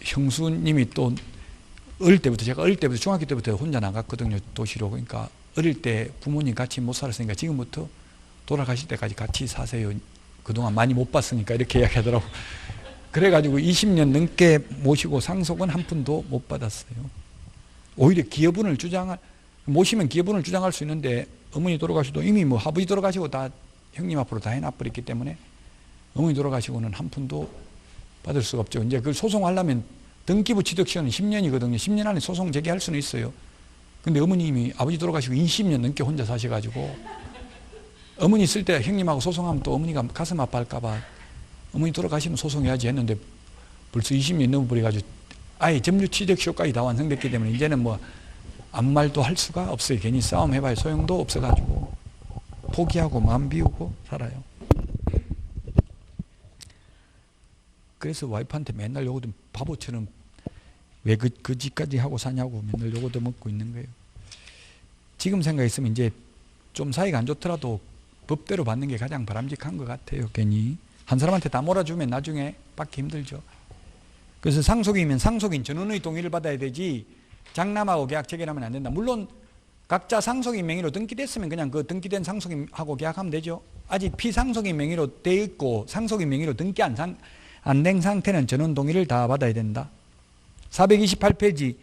형수님이 또 어릴 때부터 제가 어릴 때부터 중학교 때부터 혼자 나갔거든요. 도시로. 그러니까 어릴 때 부모님 같이 못 살았으니까 지금부터 돌아가실 때까지 같이 사세요. 그동안 많이 못 봤으니까 이렇게 이야기하더라고. 그래가지고 20년 넘게 모시고 상속은 한 푼도 못 받았어요. 오히려 기여분을 모시면 기여분을 주장할 수 있는데 어머니 돌아가시고 이미 뭐 아버지 돌아가시고 다 형님 앞으로 다 해놔버렸기 때문에 어머니 돌아가시고는 한 푼도 받을 수가 없죠. 이제 그걸 소송하려면 등기부 취득 시간은 10년이거든요. 10년 안에 소송 제기할 수는 있어요. 근데 어머님이 아버지 돌아가시고 20년 넘게 혼자 사셔가지고 어머니 있을 때 형님하고 소송하면 또 어머니가 가슴 아파할까봐 어머니 돌아가시면 소송해야지 했는데 벌써 20년 넘어버려가지고 아예 점유 취득시효까지 다 완성됐기 때문에 이제는 뭐 아무 말도 할 수가 없어요. 괜히 싸움 해봐야 소용도 없어가지고 포기하고 마음 비우고 살아요. 그래서 와이프한테 맨날 요거도 바보처럼 왜 그 집까지 하고 사냐고 맨날 요거도 먹고 있는 거예요. 지금 생각했으면 이제 좀 사이가 안 좋더라도 법대로 받는 게 가장 바람직한 것 같아요. 괜히 한 사람한테 다 몰아주면 나중에 받기 힘들죠. 그래서 상속이면 상속인 전원의 동의를 받아야 되지 장남하고 계약 체결하면 안 된다. 물론 각자 상속인 명의로 등기됐으면 그냥 그 등기된 상속인하고 계약하면 되죠. 아직 피상속인 명의로 돼 있고 상속인 명의로 등기 안 된 상태는 전원 동의를 다 받아야 된다. 428페이지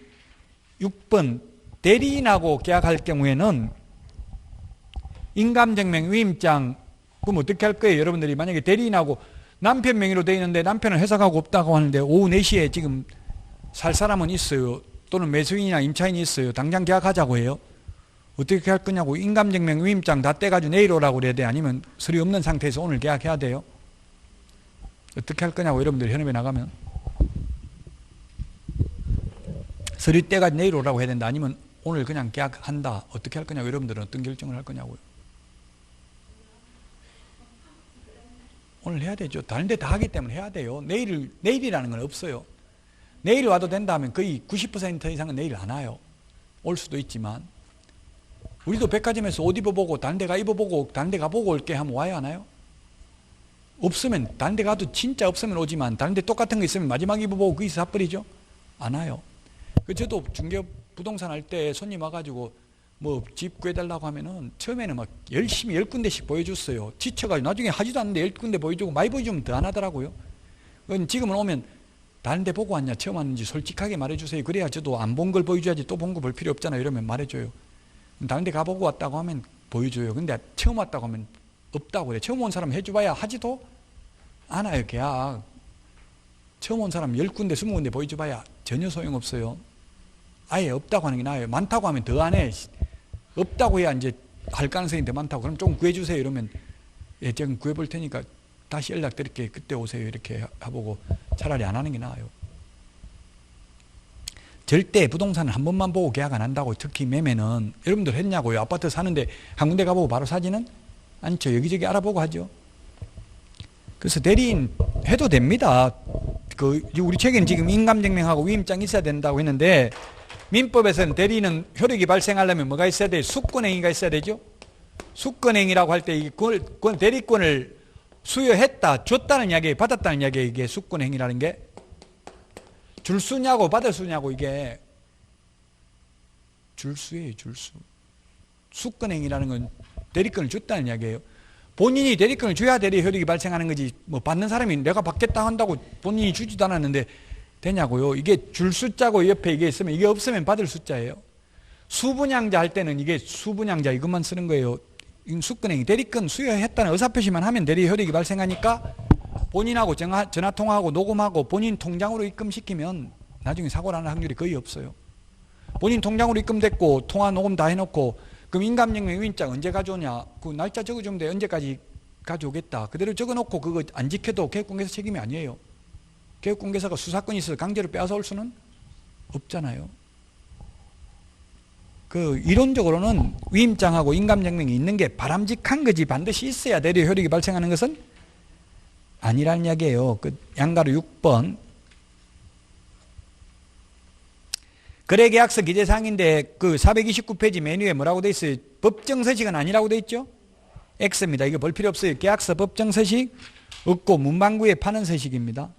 6번 대리인하고 계약할 경우에는 인감증명 위임장 그럼 어떻게 할 거예요? 여러분들이 만약에 대리인하고 남편 명의로 돼 있는데 남편은 회사 가고 없다고 하는데 오후 4시에 지금 살 사람은 있어요. 또는 매수인이나 임차인이 있어요. 당장 계약하자고 해요. 어떻게 할 거냐고. 인감증명 위임장 다 떼가지고 내일 오라고 그래야 돼? 아니면 서류 없는 상태에서 오늘 계약해야 돼요? 어떻게 할 거냐고. 여러분들 현업에 나가면 서류 떼가지고 내일 오라고 해야 된다? 아니면 오늘 그냥 계약한다? 어떻게 할 거냐고. 여러분들은 어떤 결정을 할 거냐고요. 오늘 해야 되죠. 다른 데 다 하기 때문에 해야 돼요. 내일이라는 건 없어요. 내일 와도 된다 하면 거의 90% 이상은 내일 안 와요. 올 수도 있지만. 우리도 백화점에서 옷 입어보고 다른 데 가 입어보고 다른 데 가보고 올게 하면 와야 하나요? 없으면 다른 데 가도 진짜 없으면 오지만 다른 데 똑같은 거 있으면 마지막 입어보고 거기서 사버리죠? 안 와요. 저도 중개 부동산 할 때 손님 와가지고 뭐 집 구해달라고 하면은 처음에는 막 열심히 10군데씩 보여줬어요. 지쳐가지고 나중에 하지도 않는데 10군데 보여주고 많이 보여주면 더 안 하더라고요. 지금은 오면 다른 데 보고 왔냐 처음 왔는지 솔직하게 말해주세요. 그래야 저도 안 본 걸 보여줘야지 또 본 거 볼 필요 없잖아요. 이러면 말해줘요. 다른 데 가보고 왔다고 하면 보여줘요. 근데 처음 왔다고 하면 없다고 그래. 처음 온 사람 해줘봐야 하지도 않아요. 계약. 처음 온 사람 10군데 20군데 보여줘봐야 전혀 소용없어요. 아예 없다고 하는 게 나아요. 많다고 하면 더 안 해. 없다고 해야 이제 할 가능성이 더 많다고. 그럼 좀 구해주세요. 이러면 예, 제가 구해볼 테니까 다시 연락드릴게요. 그때 오세요. 이렇게 해보고 차라리 안 하는 게 나아요. 절대 부동산을 한 번만 보고 계약 안 한다고. 특히 매매는 여러분들 했냐고요. 아파트 사는데 한 군데 가보고 바로 사지는 않죠. 여기저기 알아보고 하죠. 그래서 대리인 해도 됩니다. 우리 책에는 지금 인감증명하고 위임장 있어야 된다고 했는데 민법에서는 대리인은 효력이 발생하려면 뭐가 있어야 돼요? 수권행위가 있어야 되죠. 수권행위라고 할 때 대리권을 수여했다, 줬다는 이야기예요, 받았다는 이야기예요. 이게 수권행위라는 게 줄 수냐고 받을 수냐고. 이게 줄수예요. 줄수. 수권행위라는 건 대리권을 줬다는 이야기예요. 본인이 대리권을 줘야 대리 효력이 발생하는 거지. 뭐 받는 사람이 내가 받겠다 한다고 본인이 주지도 않았는데 되냐고요. 이게 줄 숫자고 옆에 이게 있으면, 이게 없으면 받을 숫자예요. 수분양자 할 때는 이게 수분양자 이것만 쓰는 거예요. 수권행위. 대리권 수여했다는 의사표시만 하면 대리 효력이 발생하니까 본인하고 전화통화하고 녹음하고 본인 통장으로 입금시키면 나중에 사고 나는 확률이 거의 없어요. 본인 통장으로 입금됐고 통화 녹음 다 해놓고 그럼 인감증명 위임장 언제 가져오냐? 그 날짜 적어주면 돼. 언제까지 가져오겠다. 그대로 적어놓고 그거 안 지켜도 개업공개사 책임이 아니에요. 개업공개사가 수사권이 있어서 강제로 빼앗아올 수는 없잖아요. 이론적으로는 위임장하고 인감증명이 있는 게 바람직한 거지 반드시 있어야 대리 효력이 발생하는 것은 아니라는 이야기예요. 양가로 6번. 거래계약서 기재사항인데 429페이지 메뉴에 뭐라고 돼 있어요? 법정서식은 아니라고 돼 있죠? X입니다. 이거 볼 필요 없어요. 계약서 법정서식 없고 문방구에 파는 서식입니다.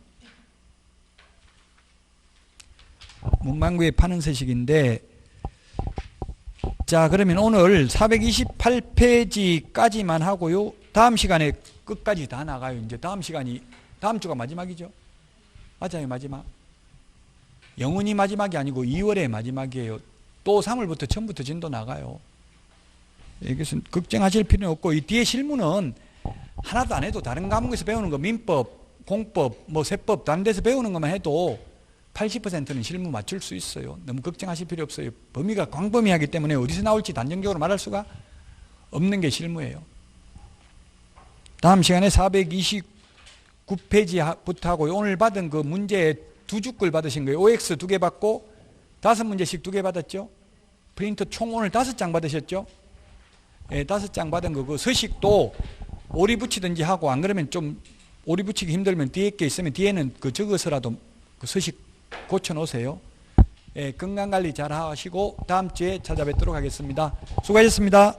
문방구에 파는 서식인데, 자, 그러면 오늘 428페이지까지만 하고요. 다음 시간에 끝까지 다 나가요. 이제 다음 주가 마지막이죠. 맞아요, 마지막. 영원히 마지막이 아니고 2월의 마지막이에요. 또 3월부터 처음부터 진도 나가요. 이것은 걱정하실 필요는 없고, 이 뒤에 실무는 하나도 안 해도 다른 과목에서 배우는 거, 민법, 공법, 세법 다른 데서 배우는 것만 해도 80%는 실무 맞출 수 있어요. 너무 걱정하실 필요 없어요. 범위가 광범위하기 때문에 어디서 나올지 단정적으로 말할 수가 없는 게 실무예요. 다음 시간에 429페이지부터 하고, 오늘 받은 그 문제 2주걸 받으신 거예요. OX 2개 받고 5문제씩 2개 받았죠. 프린트 총 오늘 5장 받으셨죠. 예, 5장 받은 거, 그 서식도 오리 붙이든지 하고, 안 그러면 좀 오리 붙이기 힘들면 뒤에 게 있으면 뒤에는 적어서라도 그 서식 고쳐 놓으세요. 예, 건강관리 잘 하시고 다음 주에 찾아뵙도록 하겠습니다. 수고하셨습니다.